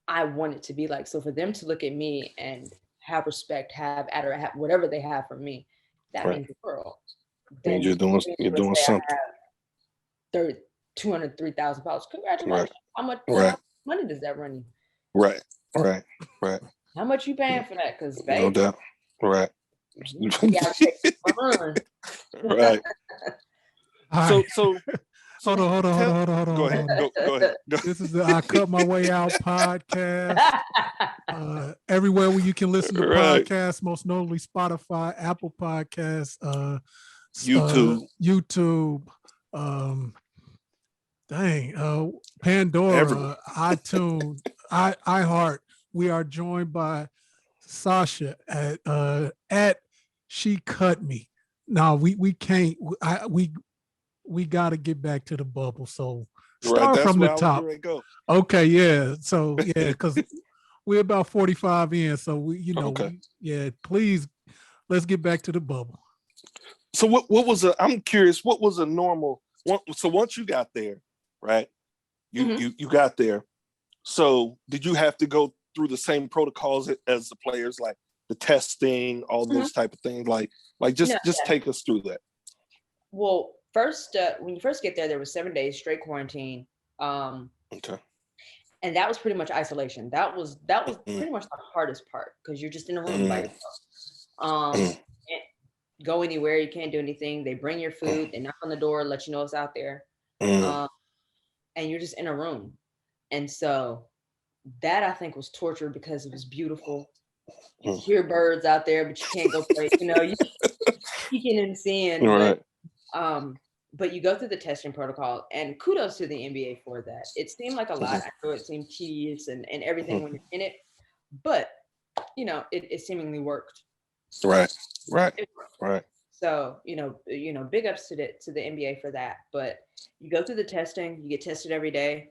I wanted to be like. So for them to look at me and have respect, have whatever they have for me, that means the world. Then you're doing something. 203,000 pounds. Congratulations. Right. How much money does that run you? Right. How much you paying for that? Because no doubt. Right. Right. So hold on. Go ahead. Go. This is the I Cut My Way Out podcast. Everywhere where you can listen to podcasts, most notably Spotify, Apple Podcasts, YouTube, Pandora, iTunes, iHeart. We are joined by Sasha at She Cut Me. No, we can't. We got to get back to the bubble. So start from the top. Okay, yeah. So yeah, because we're about 45 in. So please let's get back to the bubble. So I'm curious, what was a normal one? So once you got there, right? You got there. So did you have to go through the same protocols as the players, like the testing, all those type of things? Like just take us through that. Well, first, when you first get there was 7 days straight quarantine. Okay. And that was pretty much isolation. That was pretty much the hardest part because you're just in a room by yourself. Can't go anywhere. You can't do anything. They bring your food. They knock on the door, let you know it's out there. And you're just in a room. And so that I think was torture because it was beautiful. You hear birds out there, but you can't go play. You peeking and seeing. Right. But you go through the testing protocol, and kudos to the NBA for that. It seemed like a lot. I know it seemed tedious and everything when you're in it, but it seemingly worked. Right. So big ups to the NBA for that. But you go through the testing, you get tested every day,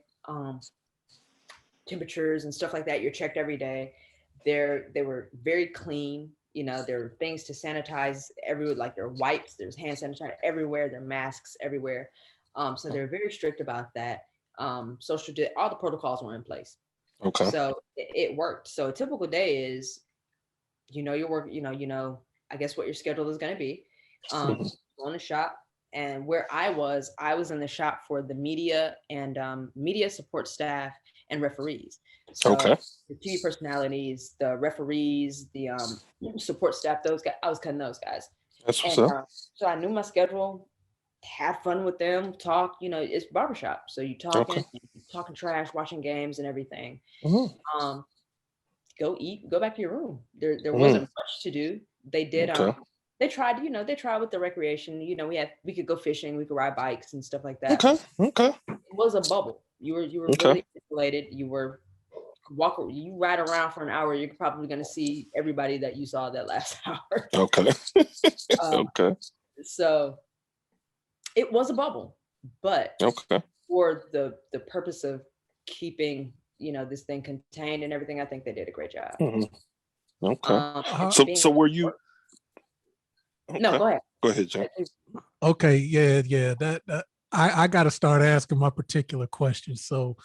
temperatures and stuff like that. You're checked every day. They were very clean. There are things to sanitize everywhere, like there are wipes, there's hand sanitizer everywhere, there are masks everywhere. So they're very strict about that. All the protocols were in place. Okay. So it worked. So a typical day is, your work, I guess what your schedule is going to be. On the shop. And where I was in the shop for the media and media support staff and referees. So the TV personalities, the referees, the support staff, those guys, I was cutting those guys. That's what's up. So I knew my schedule, have fun with them, talk, it's barbershop. So you talking trash, watching games and everything. Go eat, go back to your room. There wasn't much to do. They did they tried with the recreation, we could go fishing, we could ride bikes and stuff like that. Okay. It was a bubble. You were really isolated. You ride around for an hour, you're probably going to see everybody that you saw that last hour. Okay. So it was a bubble, but for the purpose of keeping, this thing contained and everything, I think they did a great job. So were you? No, go ahead. Go ahead, John. Okay, yeah. That I got to start asking my particular questions. So,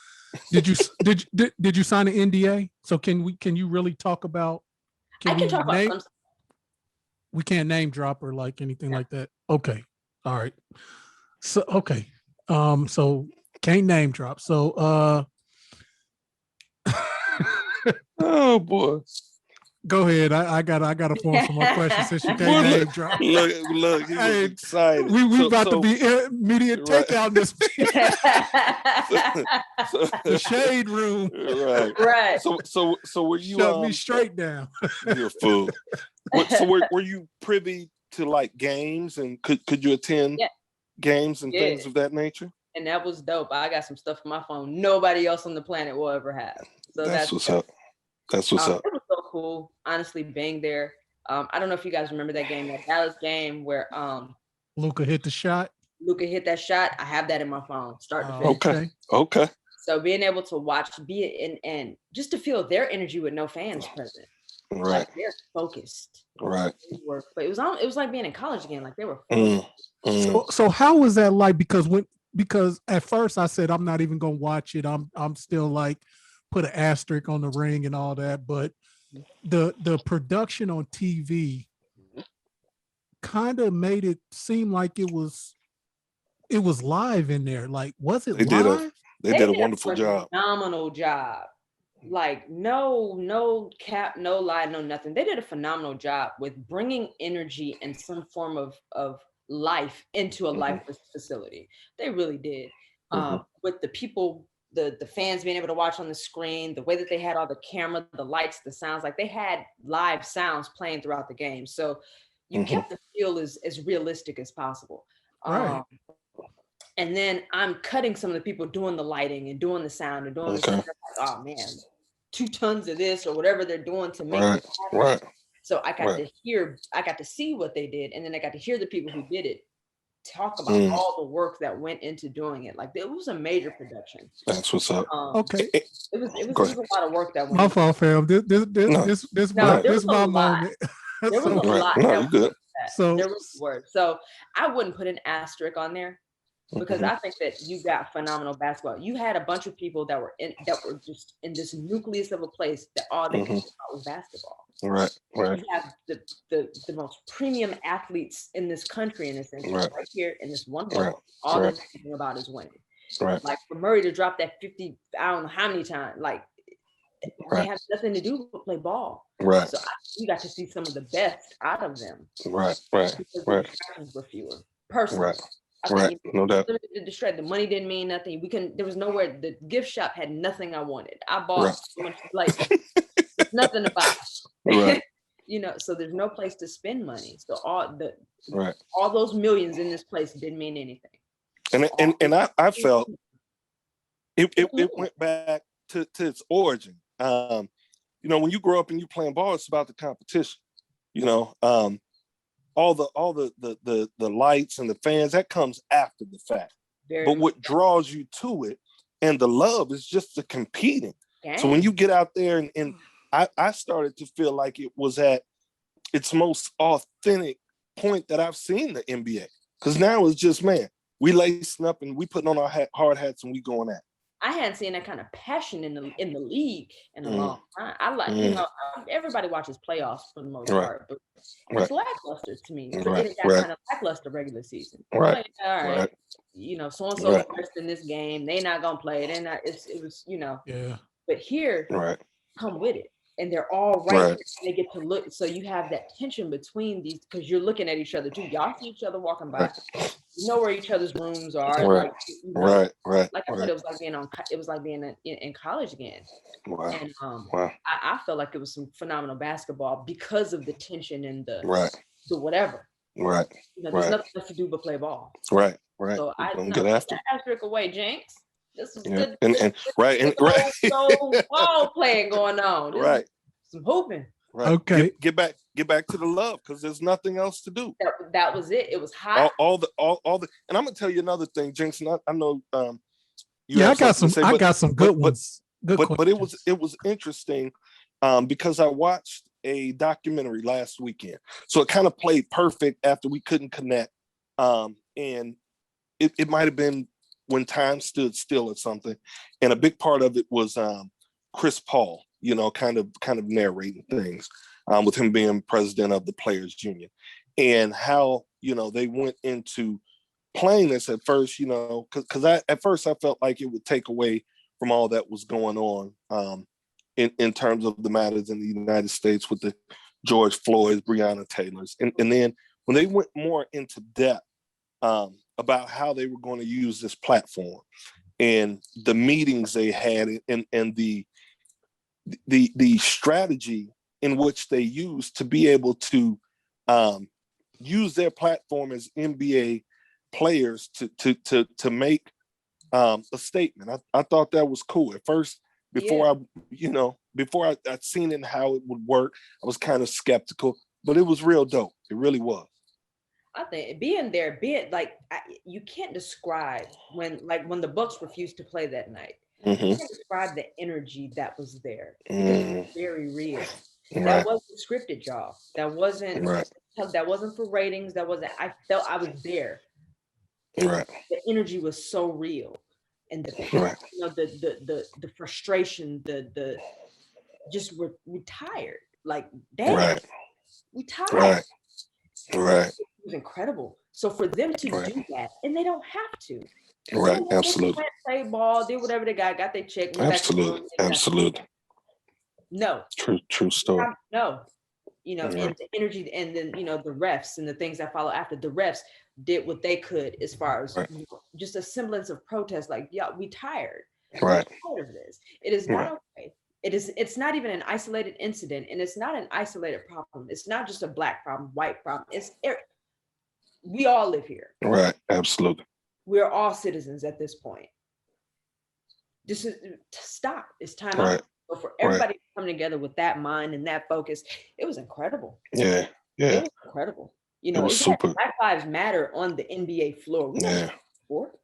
did you sign an NDA? So can you really talk about? I can talk about some. We can't name drop or like anything like that. Okay, all right. So okay, so Can't name drop. So Oh boy. go ahead. I gotta form some more questions since you can't name drop. Look, he was Hey, excited. we about to be immediate Right. takeout in this So, the shade room. right. Right. So were you Shut me straight down. you're a fool. So were you privy to like games, and could you attend Yeah. games and Yeah. things of that nature? And that was dope. I got some stuff on my phone nobody else on the planet will ever have. So That's what's up. That's what's up. It was so cool, honestly, being there. I don't know if you guys remember that game, that Dallas game where Luka hit the shot. Luka hit that shot. I have that in my phone, start to finish. Okay. So being able to watch, and just to feel their energy with no fans present. Right. Like they're focused. Right. But it was like being in college again. Like they were focused. So how was that like? Because at first I said I'm not even gonna watch it. I'm still like put an asterisk on the ring and all that. But the production on TV kind of made it seem like it was live in there. Like, was it live? They did a wonderful job. Phenomenal job. Like no cap, no lie, no nothing. They did a phenomenal job with bringing energy and some form of life into a lifeless facility. They really did. With the people, the fans being able to watch on the screen, the way that they had all the camera, the lights, the sounds, like they had live sounds playing throughout the game. So you kept the feel as realistic as possible. Right. And then I'm cutting some of the people doing the lighting and doing the sound and doing the sound. Like, oh man, 2 tons of this or whatever they're doing to make it happen. Right. So I got to see what they did, and then I got to hear the people who did it talk about all the work that went into doing it. Like it was a major production. That's what's up. Okay. It was a lot of work that went. My fault, fam. This my moment. There was a lot. No, you good. So there was word. So I wouldn't put an asterisk on there because I think that you got phenomenal basketball. You had a bunch of people that were just in this nucleus of a place that all they cared about was basketball. Right. You have the most premium athletes in this country, in this instance, right here in this one bubble. All they're thinking about is winning. Right. Like for Murray to drop that 50, I don't know how many times, like they have nothing to do but play ball. Right. So you got to see some of the best out of them. Right. Because the distractions were fewer. Personally. Right. No doubt. The money didn't mean nothing. There was nowhere. The gift shop had nothing I wanted. I bought so much, like nothing to buy. Right. So there's no place to spend money. So all those millions in this place didn't mean anything. And I felt it went back to its origin. When you grow up and you playing ball, it's about the competition. All the lights and the fans, that comes after the fact. But what draws you to it and the love is just the competing. Dang. So when you get out there and I started to feel like it was at its most authentic point that I've seen the NBA. Because now it's just, man, we lacing up and we putting on our hard hats and we going at it. I hadn't seen that kind of passion in the league in a long time. I like, everybody watches playoffs for the most part, but it's lackluster to me. It got kind of lackluster regular season. Right. Like, all right. So-and-so first in this game, they not gonna play. They're not. It was. Yeah. But here, come with it, and they're all right. And they get to look. So you have that tension between these because you're looking at each other too. Y'all see each other walking by. You know where each other's rooms are. Right. Right. Like I said, it was like being in college again. Wow. And I felt like it was some phenomenal basketball because of the tension and the whatever. Right. There's nothing else to do but play ball. Right. So I get after. Asterisk away, Jinx. This is good. And ball playing going on. Some hooping. Right. Okay. Get back to the love because there's nothing else to do. That was it. It was hot. All the and I'm gonna tell you another thing, Jinx. And I know I got some good ones. But it was interesting because I watched a documentary last weekend. So it kind of played perfect after we couldn't connect. And it might have been when time stood still or something. And a big part of it was Chris Paul, kind of narrating things with him being president of the Players Union and how, they went into playing this at first, you know, because at first I felt like it would take away from all that was going on in terms of the matters in the United States with the George Floyd's, Breonna Taylor's. And then when they went more into depth about how they were going to use this platform and the meetings they had and the strategy in which they used to be able to use their platform as NBA players to make a statement. I thought that was cool. At first, before I'd seen it and how it would work, I was kind of skeptical, but it was real dope. It really was. I think you can't describe when the Bucks refused to play that night. Mm-hmm. You can't describe the energy that was there. It was very real. Right. That wasn't scripted, y'all. That wasn't right. That wasn't for ratings. That wasn't. I felt I was there. Right. The energy was so real, and the frustration, we're tired. Like, damn, right. we tired. Right. Right. It was incredible. So for them to do that, and they don't have to. Right. They Absolutely. play ball, did whatever they got their check. Absolutely. Absolutely. No. True story. No. And the energy, and then the refs and the things that follow after. The refs did what they could as far as just a semblance of protest. Like, yeah, we tired. Right. We're tired of this. It is not okay. It's not even an isolated incident, and it's not an isolated problem. It's not just a black problem, white problem. We all live here. Right. Absolutely. We're all citizens at this point. Stop. It's time out. So for everybody to come together with that mind and that focus, it was incredible. Yeah. It was incredible. It was super. Black Lives Matter on the NBA floor.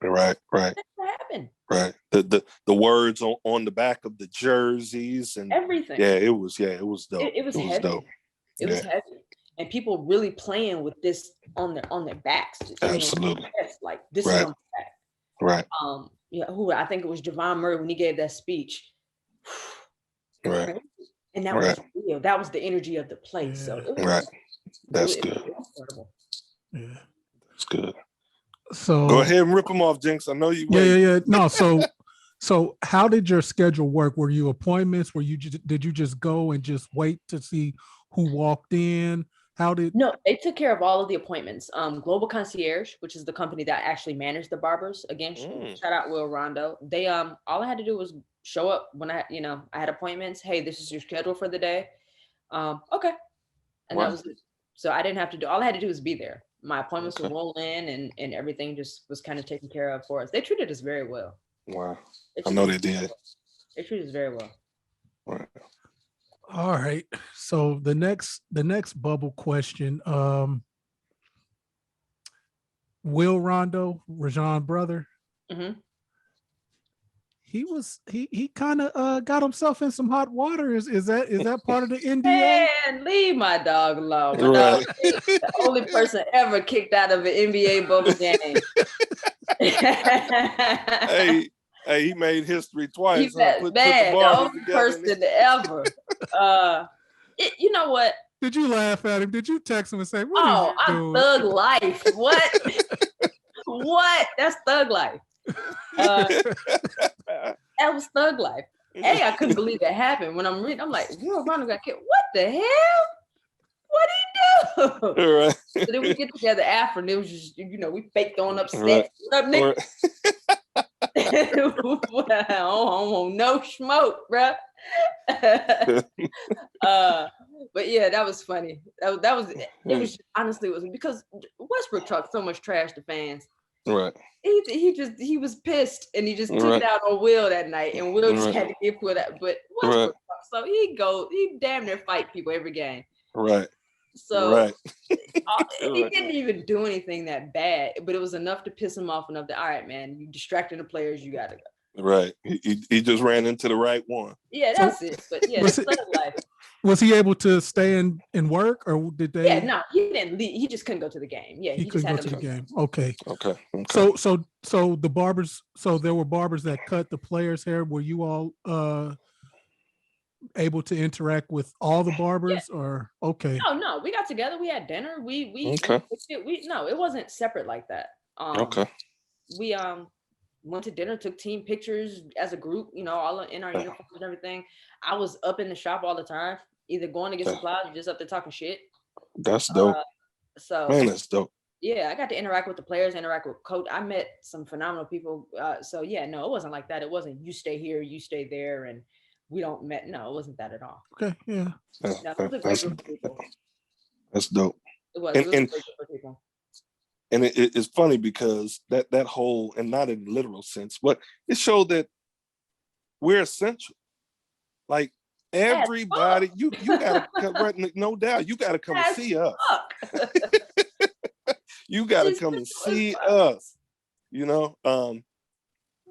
Right. What happened? Right. The words on the back of the jerseys and everything. Yeah, it was dope. It was heavy. Dope. It was heavy. And people really playing with this on their backs. Absolutely. Like, this is on the back. Right. Who I think it was Javon Murray when he gave that speech. Right. And that was real. That was the energy of the place. So it was, That's good. It was incredible. Yeah. That's good. So go ahead and rip them off, Jinx. I know you. Yeah. No. So how did your schedule work? Were you appointments? Did you just go and just wait to see who walked in? No, they took care of all of the appointments. Global Concierge, which is the company that actually managed the barbers. Again, shout out Will Rondo. They all I had to do was show up when I had appointments. Hey, this is your schedule for the day. Okay. And that was it. So I didn't have to do, all I had to do was be there. My appointments would roll in and everything just was kind of taken care of for us. They treated us very well. Wow. I know they did. They treated us very well. Right. All right. So the next bubble question, Will Rondo, Rajon brother. Mm-hmm. He kind of got himself in some hot water. Is that part of the NDA? Man, leave my dog alone. My dog is the only person ever kicked out of an NBA bubble game. Hey, he made history twice. The only person ever. You know what? Did you laugh at him? Did you text him and say, "What are you doing? Thug life"? What? What? That's thug life. That was thug life. Hey, I couldn't believe it happened. When I'm reading, I'm like, Will Rondo got killed. What the hell? What did he do? Right. So then we get together after, and it was just, we fake throwing up steps. What up, nigga? I don't want no smoke, bro. But yeah, that was funny. That was it. Was honestly, it was because Westbrook talked so much trash to fans. Right. He was pissed, and he just took it out on Will that night, and Will just had to give Will that. But Westbrook, so he damn near fight people every game. Right. So he didn't even do anything that bad, but it was enough to piss him off enough that, all right, man, you distracting the players, you gotta go. Right. He just ran into the right one. Yeah, that's it. But yeah, that's life. Was he able to stay and work, or did they? Yeah, no, he didn't leave. He just couldn't go to the game. Yeah, he couldn't go to the game. Okay. So the barbers. So there were barbers that cut the players' hair. Were you all able to interact with all the barbers, or okay? No, we got together. We had dinner. We no, it wasn't separate like that. Okay. We went to dinner, took team pictures as a group, all in our uniforms and everything. I was up in the shop all the time, either going to get supplies or just up there talking shit. That's dope. So Man, that's dope. yeah, I got to interact with the players, interact with coach. I met some phenomenal people. So yeah, no, it wasn't like that. It wasn't you stay here, you stay there, and we don't met. No, it wasn't that at all. Okay, yeah. No, it was a great group of people. That's dope. It was a great group of people. And it's funny because that whole, and not in literal sense, but it showed that we're essential. Like everybody, you gotta come, right, no doubt, you gotta come and see us. You gotta come and see us.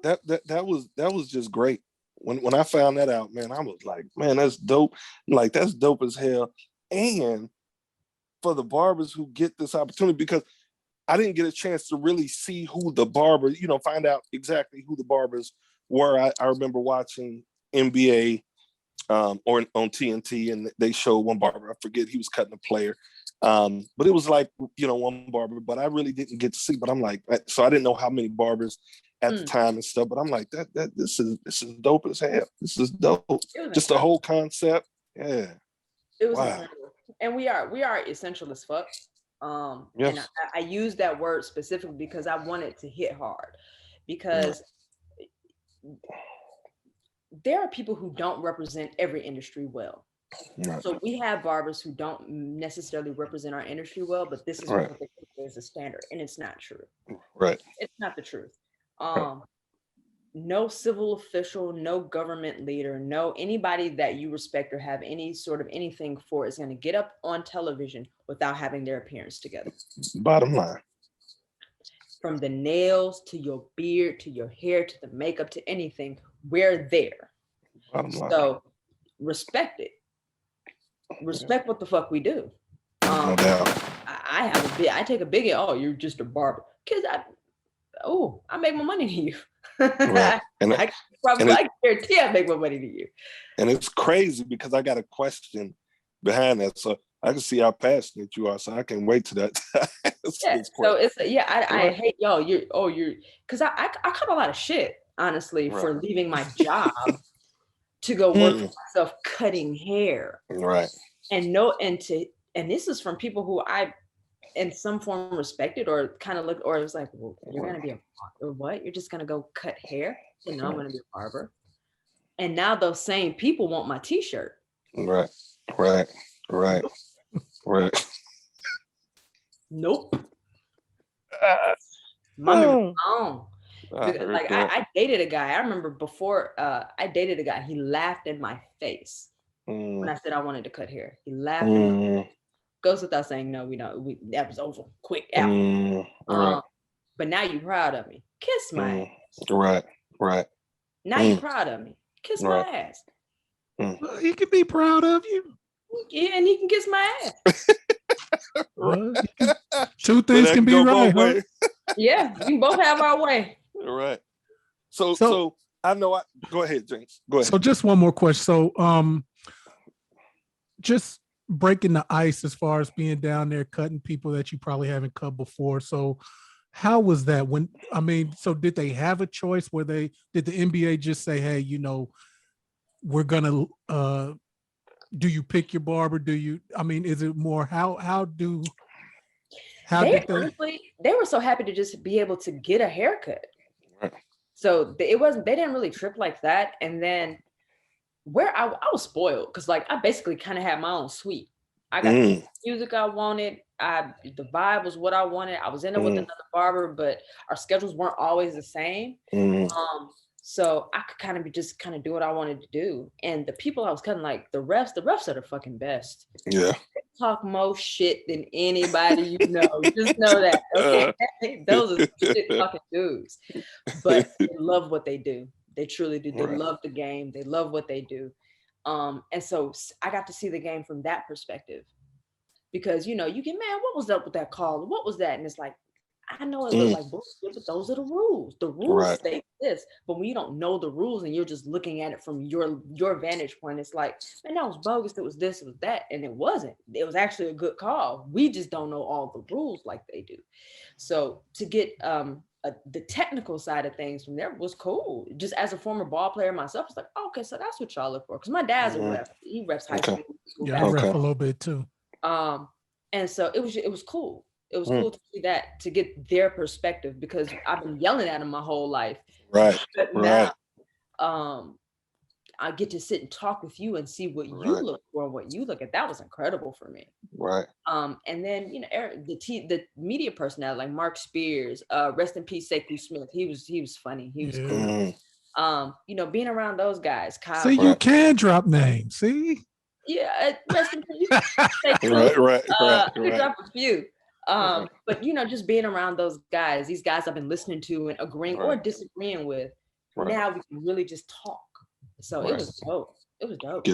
That was just great. When I found that out, man, I was like, man, that's dope. Like, that's dope as hell. And for the barbers who get this opportunity, because I didn't get a chance to really see who the barbers, find out exactly who the barbers were. I remember watching NBA or on TNT, and they showed one barber. I forget, he was cutting a player. But it was like, one barber, but I really didn't get to see. But I'm like, so I didn't know how many barbers at the time and stuff. But I'm like, this is dope as hell. This is dope. Just the whole concept. Yeah. It was incredible. And we are essential as fuck. Yes. And I use that word specifically because I want it to hit hard, because there are people who don't represent every industry well. Right. So we have barbers who don't necessarily represent our industry well, but this is what they think is a standard, and it's not true. Right. It's not the truth. No civil official, no government leader, no anybody that you respect or have any sort of anything for is going to get up on television without having their appearance together. Bottom line. From the nails to your beard to your hair to the makeup to anything, we're there. Bottom line. So respect it. Respect what the fuck we do. No doubt. I take a big, oh, you're just a barber. Because I make more money than you. Right. And I guarantee I make more money than you. And it's crazy because I got a question behind that. So I can see how passionate you are. So I can wait to that. So it's I hate y'all. You're because I cut a lot of shit, honestly, for leaving my job to go work for myself cutting hair. Right. And this is from people who I in some form respected or kind of looked, or it was like, well, you're gonna be a barber, what? You're just gonna go cut hair? I'm gonna be a barber. And now those same people want my t-shirt. Right. Nope. Like I dated a guy. I remember before I dated a guy, he laughed in my face when I said I wanted to cut hair. He laughed in my face. Goes without saying, no, that was over quick out. But now you're proud of me. Kiss my ass. Right. Now you're proud of me. Kiss my ass. Well, he can be proud of you. Yeah, and he can kiss my ass. Two things can be right, huh? Yeah, we can both have our way. Right. So I know go ahead, James. Go ahead. So just one more question. So just breaking the ice as far as being down there cutting people that you probably haven't cut before. So how was that so did they have a choice where did the NBA just say, hey, we're gonna do you pick your barber? Is it more honestly, they were so happy to just be able to get a haircut. Right. So they didn't really trip like that. And then where I was spoiled because like I basically kind of had my own suite. I got the music I wanted. The vibe was what I wanted. I was in there with another barber, but our schedules weren't always the same. So I could kind of do what I wanted to do. And the people I was cutting, like the refs are the fucking best. Yeah. They talk more shit than anybody you know. Just know that. Okay. Those are shit fucking dudes. But they love what they do. They truly do. They love the game. They love what they do. And so I got to see the game from that perspective. Because you get, man, what was up with that call? What was that? And it's like, I know it looked like bullshit, but those are the rules. The rules they exist. But when you don't know the rules and you're just looking at it from your vantage point, it's like, man, that was bogus. It was this, it was that. And it wasn't. It was actually a good call. We just don't know all the rules like they do. So to get the technical side of things from there was cool. Just as a former ball player myself, it's like, okay, so that's what y'all look for. Because my dad's a ref. He refs high school. Yeah, I ref a little bit too. And so it was cool. It was cool to see that, to get their perspective, because I've been yelling at them my whole life. Right. But now, I get to sit and talk with you and see what you look for and what you look at. That was incredible for me. Right. And then, you know, the media personnel like Mark Spears, rest in peace, Sekou Smith. He was funny. He was cool. You know, being around those guys. Kyle, see, you can drop names. See. Yeah, rest in peace. Right. I could drop a few. But you know, just being around those guys, these guys I've been listening to and agreeing or disagreeing with, now we can really just talk. So it was dope. It was dope.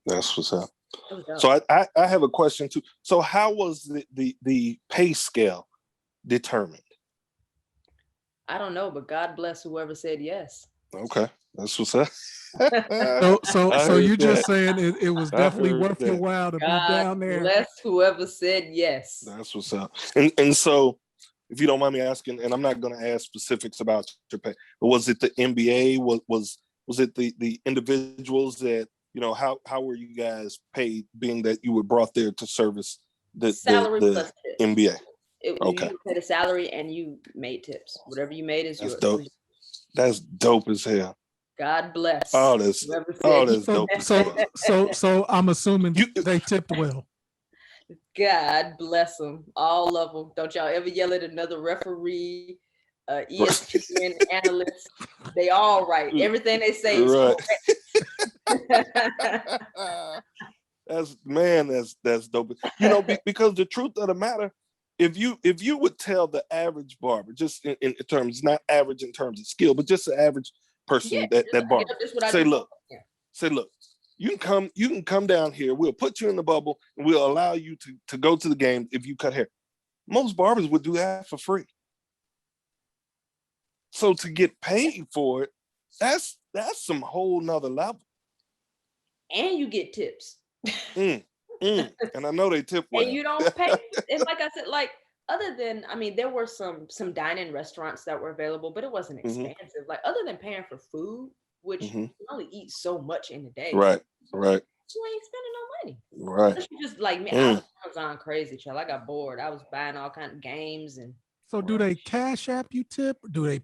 That's what's up. So I have a question too. So how was the pay scale determined? I don't know, but God bless whoever said yes. Okay, that's what's up. so you just saying it was definitely worth your while to be down there. Bless whoever said yes. That's what's up. And so, if you don't mind me asking, and I'm not going to ask specifics about your pay, but was it the NBA? Was it the individuals that, you know, how were you guys paid, being that you were brought there to service the salary plus tips. NBA? Okay. You paid a salary and you made tips. Whatever you made is yours. Dope. That's dope as hell. God bless. That's dope. So I'm assuming they tipped well. God bless them, all of them. Don't y'all ever yell at another referee, ESPN analyst. They all right. Everything they say is correct. That's dope. You know, because the truth of the matter, if you would tell the average barber, just in terms, not average in terms of skill, but just the average person that barber, say, look, you can come down here. We'll put you in the bubble and we'll allow you to go to the game if you cut hair. Most barbers would do that for free. So to get paid for it, that's some whole nother level. And you get tips. And I know they tip well. And you don't pay. And like I said, like, other than, I mean, there were some dine-in restaurants that were available, but it wasn't expensive. Like, other than paying for food, which you only eat so much in a day. Right. You ain't spending no money. Right. Unless you just like me. I was on crazy, child. I got bored. I was buying all kinds of games and. So do they cash app you tip? Do they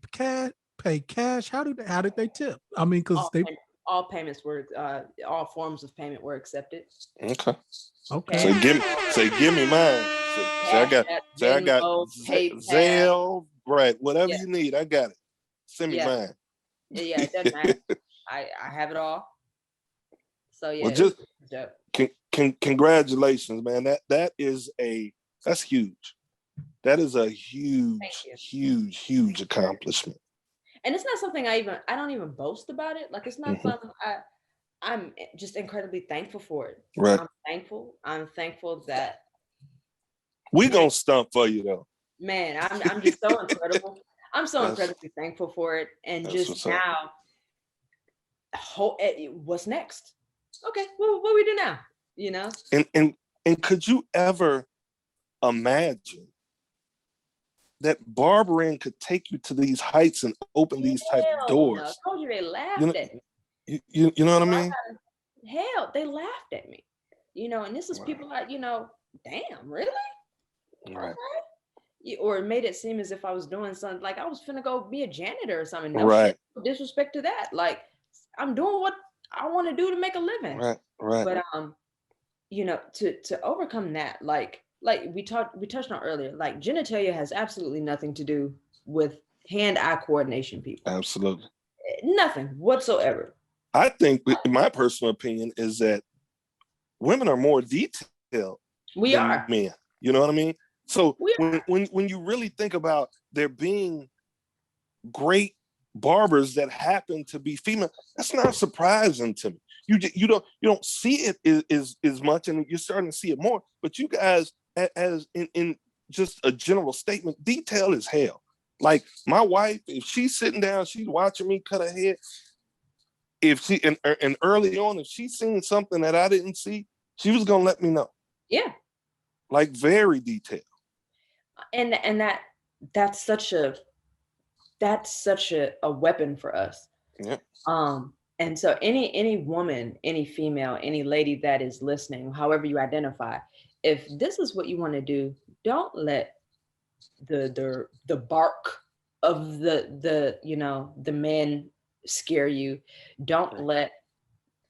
pay cash? How did they tip? I mean, because all payments were all forms of payment were accepted. Okay. Say give me mine. I got Zelle, right? Whatever you need, I got it. Send me mine. Yeah, it doesn't matter. I have it all. So yeah. Well, just congratulations, man. That's huge. That is a huge accomplishment. And it's not something I don't even boast about it. Like, it's not something I'm just incredibly thankful for it. Right. I'm thankful that we gonna stump for you though. Man, I'm just so incredible. I'm so incredibly thankful for it. And just now, what's next? Okay, what we do now? You know? And could you ever imagine that barbering could take you to these heights and open these type of doors? No. I told you they laughed at me. You know what I mean? Hell, they laughed at me. You know, and this is people like, you know, damn, really? Right. Okay. Or it made it seem as if I was doing something like I was finna go be a janitor or something. No right. Shit, disrespect to that. Like, I'm doing what I want to do to make a living. Right. But you know, to overcome that, like we touched on earlier, like genitalia has absolutely nothing to do with hand-eye coordination, people. Absolutely. Nothing whatsoever. I think, in my personal opinion, is that women are more detailed than men. You know what I mean? So when you really think about there being great barbers that happen to be female, that's not surprising to me. You don't see it as much, and you're starting to see it more. But you guys, as in just a general statement. Detail is hell. Like my wife, if she's sitting down, she's watching me cut her hair. If she and early on, if she's seen something that I didn't see, she was gonna let me know. Yeah. Like very detailed. And that's such a weapon for us. Yeah. And so any woman, any female, any lady that is listening, however you identify, if this is what you want to do, don't let the bark of the men scare you. Don't let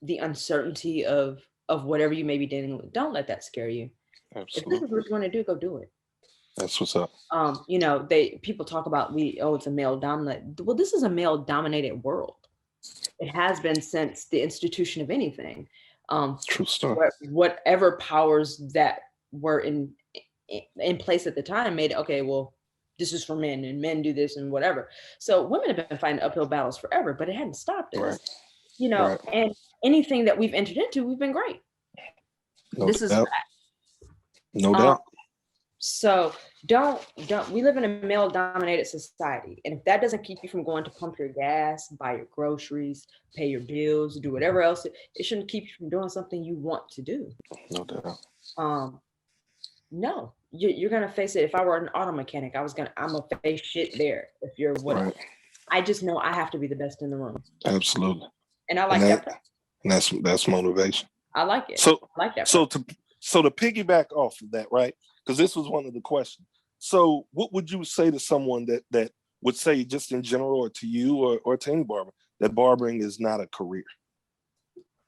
the uncertainty of whatever you may be dealing with, don't let that scare you. Absolutely. If this is what you want to do, go do it. That's what's up. People talk about it's a male dominant. Well, this is a male dominated world. It has been since the institution of anything. True story. Whatever powers that were in place at the time made it, okay, well, this is for men and men do this and whatever. So women have been fighting uphill battles forever, but it hadn't stopped us. Right. And anything that we've entered into, we've been great. No doubt. So don't we live in a male dominated society, and if that doesn't keep you from going to pump your gas, buy your groceries, pay your bills, do whatever else, it shouldn't keep you from doing something you want to do. No doubt. No, you're gonna face it. If I were an auto mechanic, I'm gonna face shit there. If you're Right. I just know I have to be the best in the room. Absolutely. And I like that. And that's motivation. I like it. So I like that. So to piggyback off of that, right? Because this was one of the questions. So what would you say to someone that would say, just in general, or to you or to any barber, that barbering is not a career?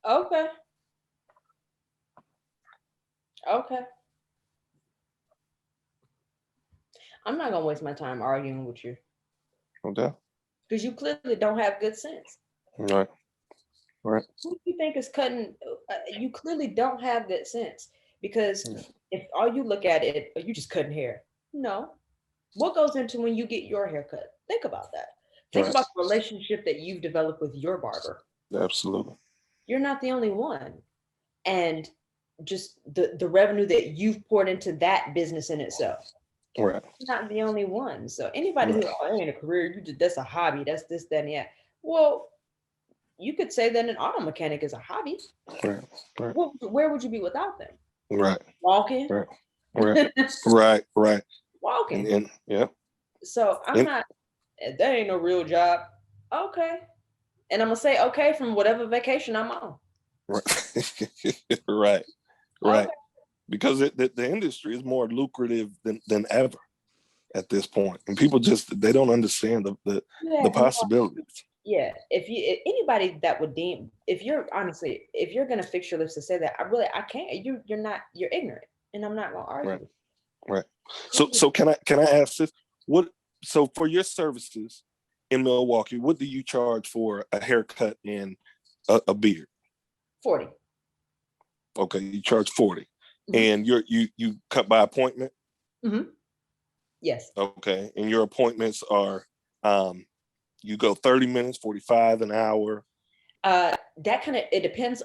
Okay. I'm not gonna waste my time arguing with you. Okay. Because you clearly don't have good sense. Right. Who do you think is cutting? You clearly don't have that sense, because if all you look at it, you just cutting hair. No. What goes into when you get your hair cut? Think about that. Think about the relationship that you've developed with your barber. Absolutely. You're not the only one. And just the revenue that you've poured into that business in itself. Right. You're not the only one. So anybody who ain't a career, that's a hobby, that's this, that, and yeah. Well, you could say that an auto mechanic is a hobby. Right. Well, where would you be without them? Right. Walking. Right. Walking. And yeah. So that ain't no real job. Okay. And I'm gonna say okay from whatever vacation I'm on. Right. Okay. Because the industry is more lucrative than ever at this point, and people they don't understand the possibilities. Yeah, if anybody that would deem, if you're gonna fix your lips to say that, I can't. You're ignorant, and I'm not gonna argue. Right. So can I ask this? So for your services in Milwaukee, what do you charge for a haircut and a beard? 40. Okay, you charge 40, and you cut by appointment. Mm-hmm. Yes. Okay, and your appointments are you go 30 minutes, 45, an hour. It depends.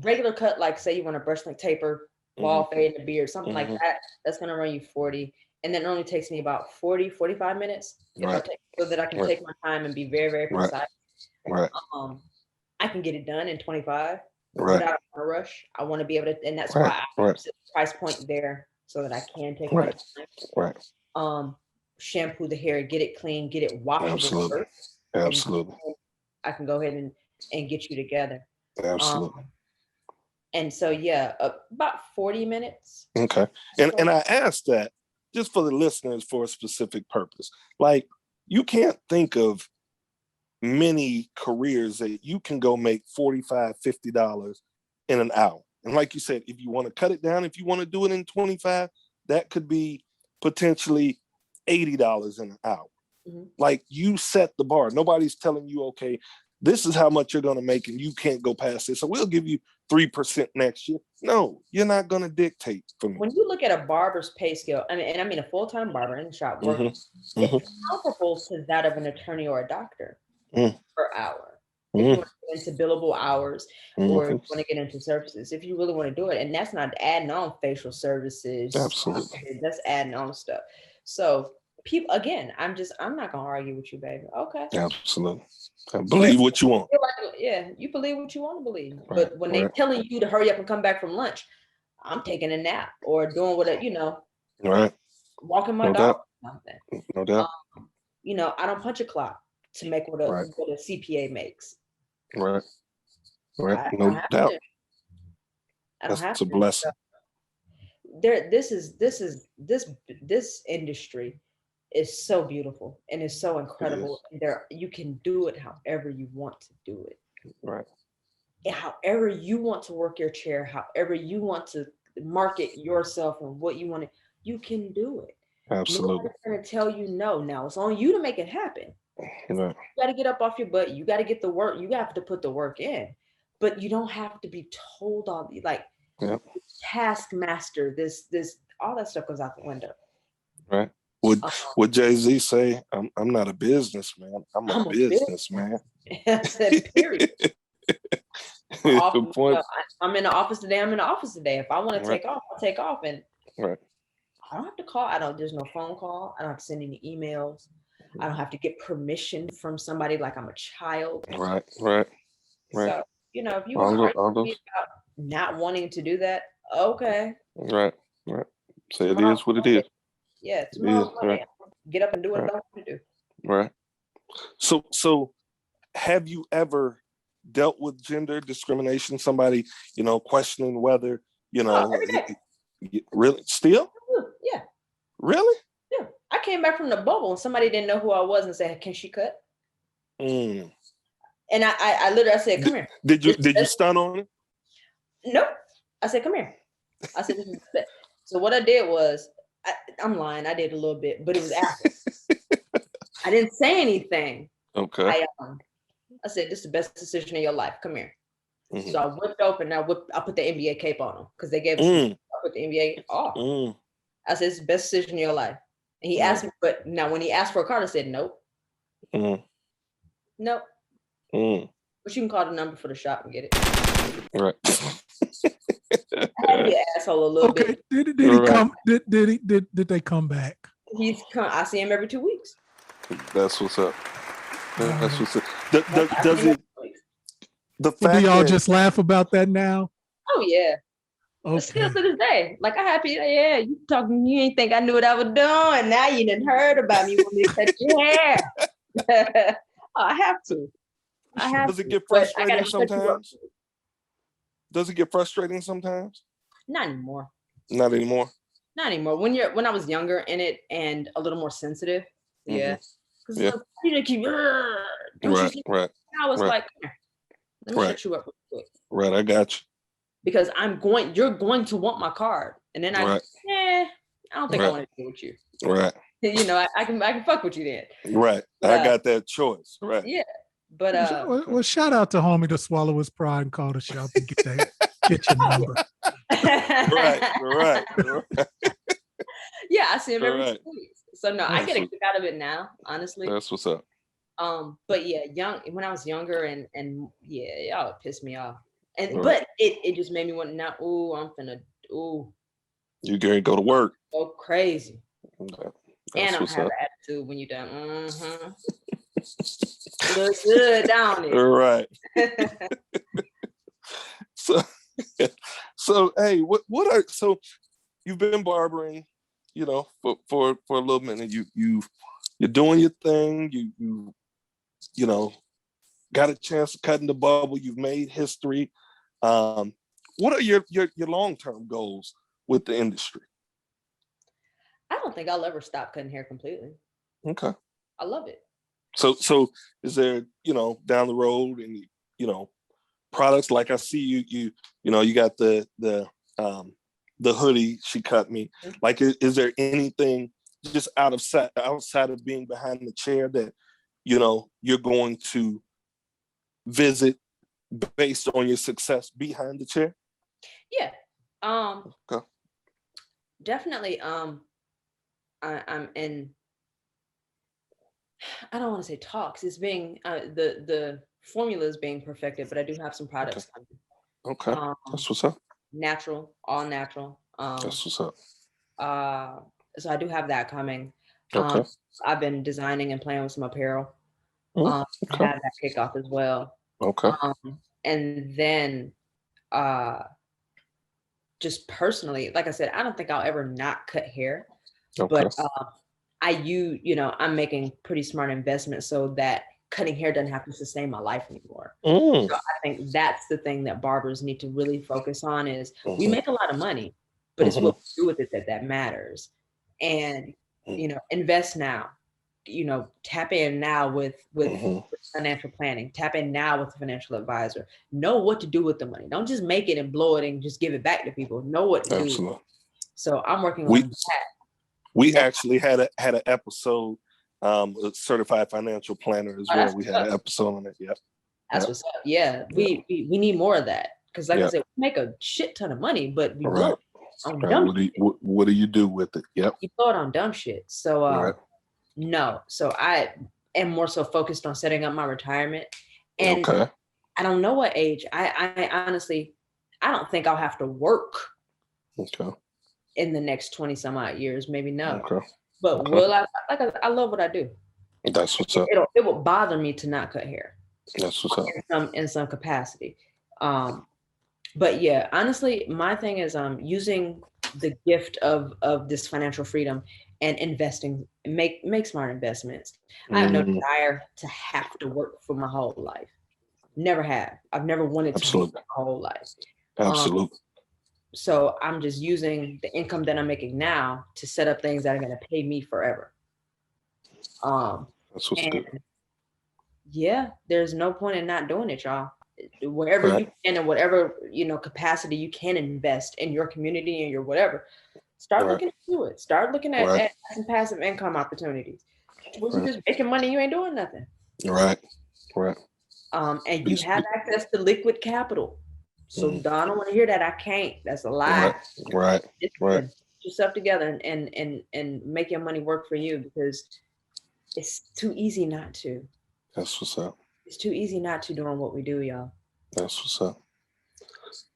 Regular cut, like say you want a brush length taper, ball fade, and a beard, something like that. That's gonna run you 40, and then it only takes me about 45 minutes so that I can take my time and be very, very precise. Right. I can get it done in 25 without a rush. I want to be able to, and that's why I set the price point there so that I can take my time. Right. Shampoo the hair, get it clean, get it washable. Absolutely. I can go ahead and get you together. Absolutely. And so about 40 minutes. Okay. And I asked that just for the listeners for a specific purpose. Like, you can't think of many careers that you can go make $45, $50 in an hour. And like you said, if you want to cut it down, if you want to do it in 25, that could be potentially $80 in an hour. Mm-hmm. Like, you set the bar. Nobody's telling you, okay, this is how much you're going to make and you can't go past this. So we'll give you 3% next year. No, you're not going to dictate for me. When you look at a barber's pay scale, I mean a full-time barber in the shop working, it's comparable to that of an attorney or a doctor per hour. if you Mm-hmm. want to get into billable hours or if you want to get into services, if you really want to do it. And that's not adding on facial services. Absolutely. That's adding on stuff. So people, again, I'm not gonna argue with you, baby. Okay. Absolutely. Believe what you want. Yeah, you believe what you want to believe. Right, But when they're right. telling you to hurry up and come back from lunch, I'm taking a nap or doing whatever, Right. walking my No dog doubt. or something. No doubt. I don't punch a clock to make what Right. a CPA makes. Right. Right. I No don't have doubt. to. I don't have That's a to. blessing. This industry is so beautiful and it's so incredible. You can do it however you want to do it. Right. However you want to work your chair, however you want to market yourself and what you want to, you can do it. Absolutely. Nobody's going to tell you no. Now it's on you to make it happen. Right. You got to get up off your butt. You got to get the work. You have to put the work in, but you don't have to be told all the taskmaster. This all that stuff goes out the window. Right. Would Jay-Z say, I'm not a businessman. I'm a businessman. I said, period. I'm in the office today. I'm in the office today. If I want to take off, I'll take off. And right. I don't have to call. There's no phone call. I don't have to send any emails. I don't have to get permission from somebody like I'm a child. Right. So, if you want to argue me about not wanting to do that, okay. Right. So it is what it is. Yeah, tomorrow, right. Get up and do what I want to do. Right. So have you ever dealt with gender discrimination? Somebody, questioning whether, really still? Yeah. Really? Yeah. I came back from the bubble and somebody didn't know who I was and said, "Can she cut?" Mm. And I literally said, "Come here." Did you stun on it? Nope. I said, "Come here." I said, "This is the best." So what I did was, I'm lying. I did a little bit, but it was after. I didn't say anything. Okay. I said, "This is the best decision of your life. Come here." Mm-hmm. So I whipped open. I put the NBA cape on him because they gave us. I put the NBA off. I said, "It's the best decision of your life." And he asked me, but now when he asked for a card, I said, "Nope." Nope. But you can call the number for the shop and get it. Right. I had to be an asshole a little bit. Did he come? Did they come back? He's come. I see him every 2 weeks. That's what's up. That's what's up. Does it? The fact do y'all just laugh about that now? Oh yeah. Okay. But still to this day, like I happy. Yeah, you talking? You ain't think I knew what I was doing. Now you done heard about me when you cut your hair. I have to. Does it get frustrating sometimes? Does it get frustrating sometimes? Not anymore. Not anymore. Not anymore. When I was younger in it and a little more sensitive, yeah. Because you keep right. I was like, let me shut you up real quick. Right, I got you. Because you're going to want my card, and then I don't think I want to deal with you. Right. I can fuck with you then. Right. I got that choice. Right. Yeah. But well, shout out to homie to swallow his pride and call the shop and get your number. Right. Yeah, I see him every 2 weeks. So no, I get a That's kick out of it now, honestly. That's what's up. But yeah, when I was younger and yeah, y'all would piss me off. And but it just made me want now, You gonna go to work. Go crazy. Okay. And I'm having attitude when you're done. Look good, don't it? Right. So hey, so you've been barbering, for a little minute. You're doing your thing. You got a chance to cut in the bubble. You've made history. What are your long-term goals with the industry? I don't think I'll ever stop cutting hair completely. Okay. I love it. So is there, down the road and, products like I see you got the hoodie she cut me. Like, is there anything just outside of being behind the chair that, you're going to visit based on your success behind the chair? Yeah. Okay. Definitely. I'm in, I don't want to say talks. It's being the formulas being perfected, but I do have some products coming. Okay. That's what's up. Natural, all natural. That's what's up. So I do have that coming. Okay. I've been designing and playing with some apparel. Okay. I had that kickoff as well. Okay. And then just personally, like I said, I don't think I'll ever not cut hair. Okay. But I'm making pretty smart investments so that cutting hair doesn't have to sustain my life anymore. So I think that's the thing that barbers need to really focus on is we make a lot of money, but it's what we do with it that matters. And, invest now, tap in now with financial planning, tap in now with a financial advisor, know what to do with the money. Don't just make it and blow it and just give it back to people. Know what to do. So I'm working on that. We actually had an episode, a certified financial planner as well. We had an episode on it. Yep. That's what's up. Yeah. We need more of that. Because like I said, we make a shit ton of money, but we blow it on dumb shit. What do you do with it? Yep. You blow it on dumb shit. So no. So I am more so focused on setting up my retirement. And I don't know what age. I honestly, I don't think I'll have to work. Okay. In the next 20 some odd years, maybe no. Okay. But will I love what I do. That's what's up. It will bother me to not cut hair. That's what's up. In some capacity. But yeah, honestly, my thing is using the gift of this financial freedom and investing, make smart investments. I have no desire to have to work for my whole life. Never have. I've never wanted to work my whole life. Absolutely. So I'm just using the income that I'm making now to set up things that are going to pay me forever. That's what's good. Yeah, there's no point in not doing it, y'all. Wherever you can, in whatever capacity you can invest in your community and your whatever, start looking into it. Start looking at some passive income opportunities. When you're just making money, you ain't doing nothing. Right. And you have access to liquid capital. So I don't want to hear that. I can't. That's a lie. Right. Get yourself together and make your money work for you because it's too easy not to. That's what's up. It's too easy not to doing what we do, y'all. That's what's up.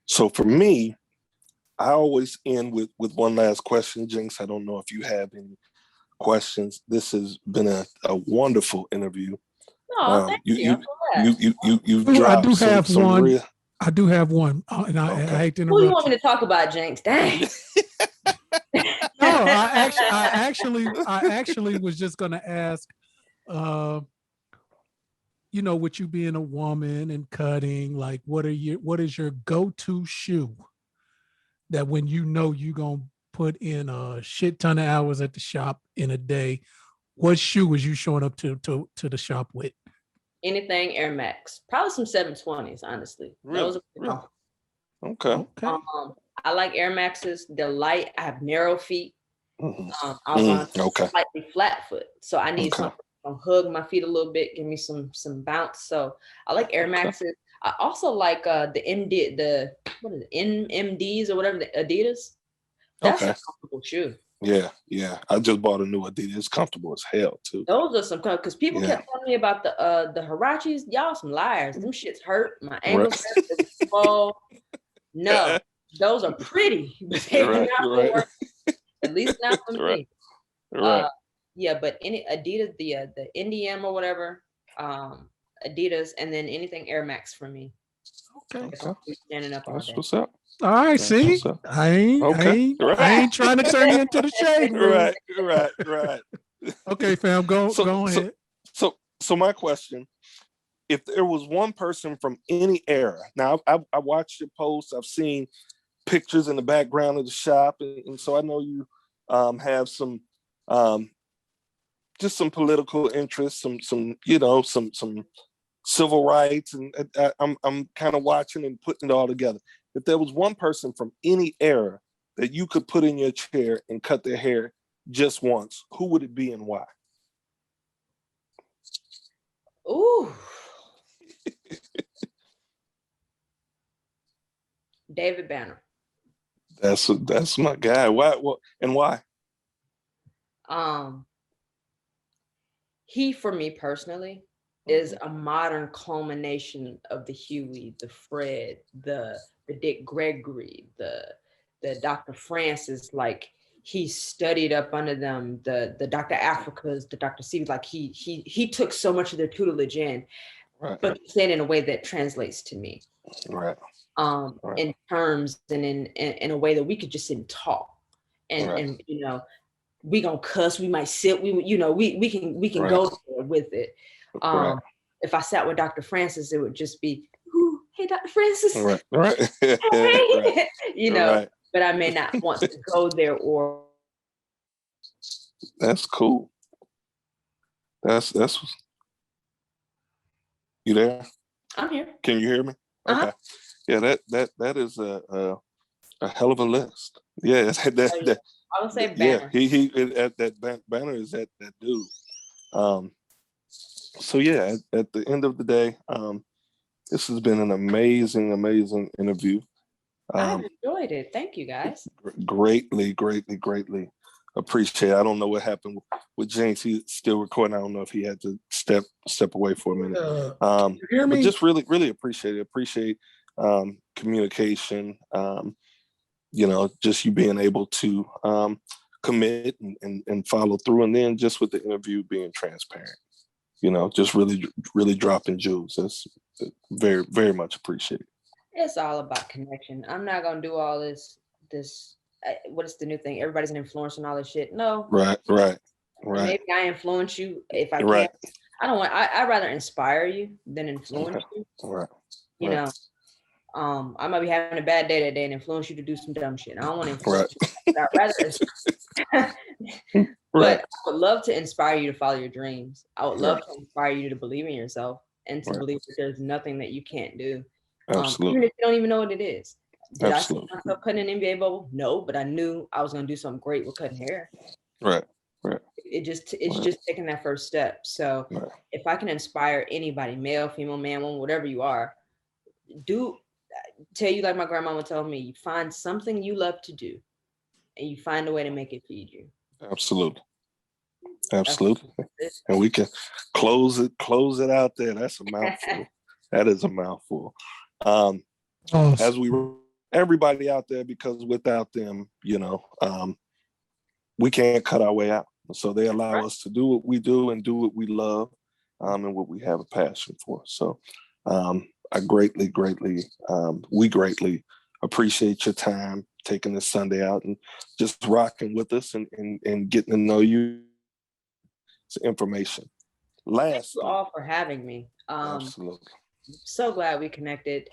So for me, I always end with one last question, Jinx. I don't know if you have any questions. This has been a wonderful interview. Oh, thank you. You've dropped some I do have one, and I hate to interrupt. Who do you want me to talk about, Jinx? Dang. No, I actually was just going to ask, with you being a woman and cutting, like, what is your go-to shoe that when you're gonna put in a shit ton of hours at the shop in a day, what shoe was you showing up to the shop with? Anything Air Max, probably some 720s, honestly. Really? Okay. I like Air Maxes. They're light. I have narrow feet. I was on slightly flat foot, so I need something to hug my feet a little bit, give me some bounce. So I like Air Maxes. I also like the NMDs or whatever, the Adidas. That's a comfortable shoe. Yeah. I just bought a new Adidas. It's comfortable as hell too. Those are some because people kept telling me about the Huaraches. Y'all some liars. Them shits hurt. My ankles hurt. No, those are pretty, but they do not work. At least not for me. Yeah, but any Adidas, the NDM or whatever, Adidas, and then anything Air Max for me. Okay. Standing up all day. What's up? All right, see, I ain't trying to turn you into the shade room. Right. Okay, fam, go ahead. So my question: if there was one person from any era, now I watched your posts, I've seen pictures in the background of the shop, and so I know you have some just some political interests, some civil rights, and I'm kind of watching and putting it all together. If there was one person from any era that you could put in your chair and cut their hair just once, who would it be and why? Ooh. David Banner. That's my guy. Why? And why? He, for me personally, is a modern culmination of the Huey, the Fred, the Dick Gregory, the Dr. Francis. Like, he studied up under them, the Dr. Africas, the Dr. Stevens. Like, he took so much of their tutelage in, but he said in a way that translates to me. Right. In terms and in a way that we could just sit and talk, and you know, we gonna cuss, we might sit, we can go there with it. If I sat with Dr. Francis, it would just be, ooh, hey, Dr. Francis, right. Hey. You know, but I may not want to go there. Or that's cool. That's you there? I'm here. Can you hear me? Okay. Yeah, that is a hell of a list. Yeah, that I would say Banner. Yeah, he at that Banner is that dude. So yeah, at the end of the day, this has been an amazing interview. I've enjoyed it. Thank you, guys. Greatly appreciate it. I don't know what happened with James. He's still recording. I don't know if he had to step away for a minute. You hear me? But just really appreciate it. Appreciate communication. You know, just you being able to commit and follow through, and then just with the interview being transparent. You know, just really dropping jewels. That's very much appreciated. It's all about connection. I'm not gonna do all this. What is the new thing? Everybody's an influencer and all this shit. No. Right. Maybe I influence you if I can. Right. I don't want. I'd rather inspire you than influence you. Right. You know. I might be having a bad day that day and influence you to do some dumb shit. I don't want to influence you. I'd rather. But I would love to inspire you to follow your dreams. I would love to inspire you to believe in yourself and to believe that there's nothing that you can't do. Absolutely. Even if you don't even know what it is. Did Absolutely. I see myself cutting an NBA bubble? No, but I knew I was going to do something great with cutting hair. Right. It's just taking that first step. So if I can inspire anybody, male, female, man, woman, whatever you are, tell you like my grandmama told me, you find something you love to do and you find a way to make it feed you. Absolutely. And we can close it out there. That's a mouthful. That is a mouthful. As everybody out there, because without them, you know, we can't cut our way out. So they allow us to do what we do and do what we love, and what we have a passion for. So we greatly appreciate your time taking this Sunday out and just rocking with us and getting to know you. It's information. Thank you all for having me. Absolutely. So glad we connected.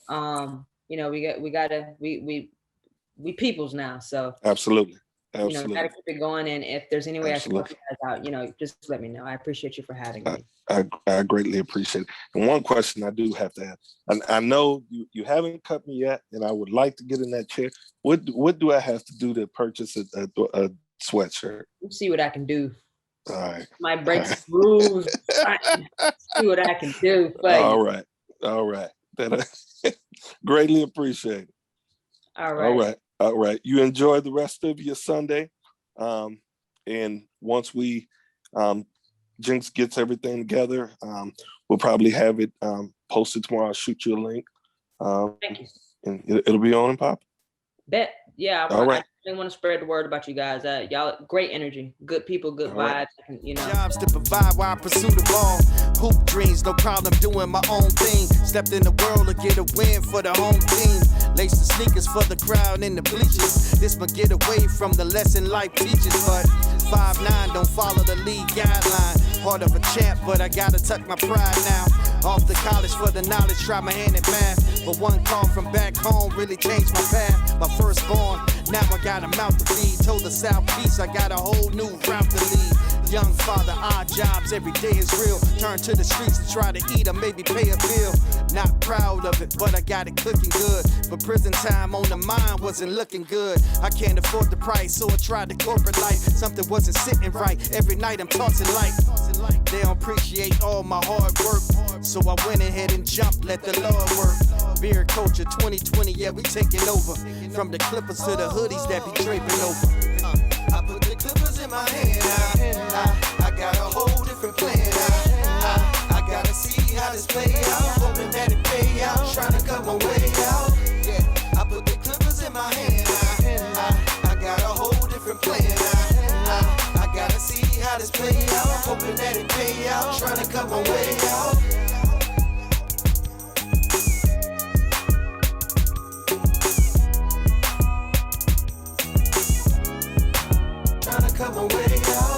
You know, we peoples now. So absolutely. You know, gotta keep it going. And if there's any way I can help you guys out, you know, just let me know. I appreciate you for having me. I greatly appreciate it. And one question I do have to ask. I know you haven't cut me yet, and I would like to get in that chair. What do I have to do to purchase a sweatshirt? We'll see what I can do. All right. Might break some rules. See what I can do. All right. Greatly appreciate it. All right. You enjoy the rest of your Sunday. And once we Jinx gets everything together, we'll probably have it posted tomorrow. I'll shoot you a link. Thank you. And it'll be on and pop. Bet. Yeah. All right. I want to spread the word about you guys. Y'all great energy, good people, good vibes. You know. Jobs to provide while I pursue the ball. Hoop dreams, no problem doing my own thing. Stepped in the world to get a win for the home team. Lace the sneakers for the crowd in the bleachers. This might get away from the lesson life teaches, but 5'9" don't follow the league guideline. Heart of a champ, but I gotta tuck my pride now. Off to college for the knowledge, try my hand at math. But one call from back home really changed my path. My firstborn, now I got a mouth to feed. Told the Southeast I got a whole new route to lead. Young father, odd jobs, every day is real. Turn to the streets to try to eat or maybe pay a bill. Not proud of it, but I got it cooking good. But prison time on the mind wasn't looking good. I can't afford the price, so I tried the corporate life. Something wasn't sitting right. Every night I'm tossing light. They don't appreciate all my hard work. So I went ahead and jumped, let the Lord work. Beer culture 2020, yeah, we taking over. From the Clippers to the hoodies that be draping over. I put the Clippers in my hand. I got a whole different plan. I got this play out, hoping that it pay out, trying to cut my way out. Trying to cut my way out.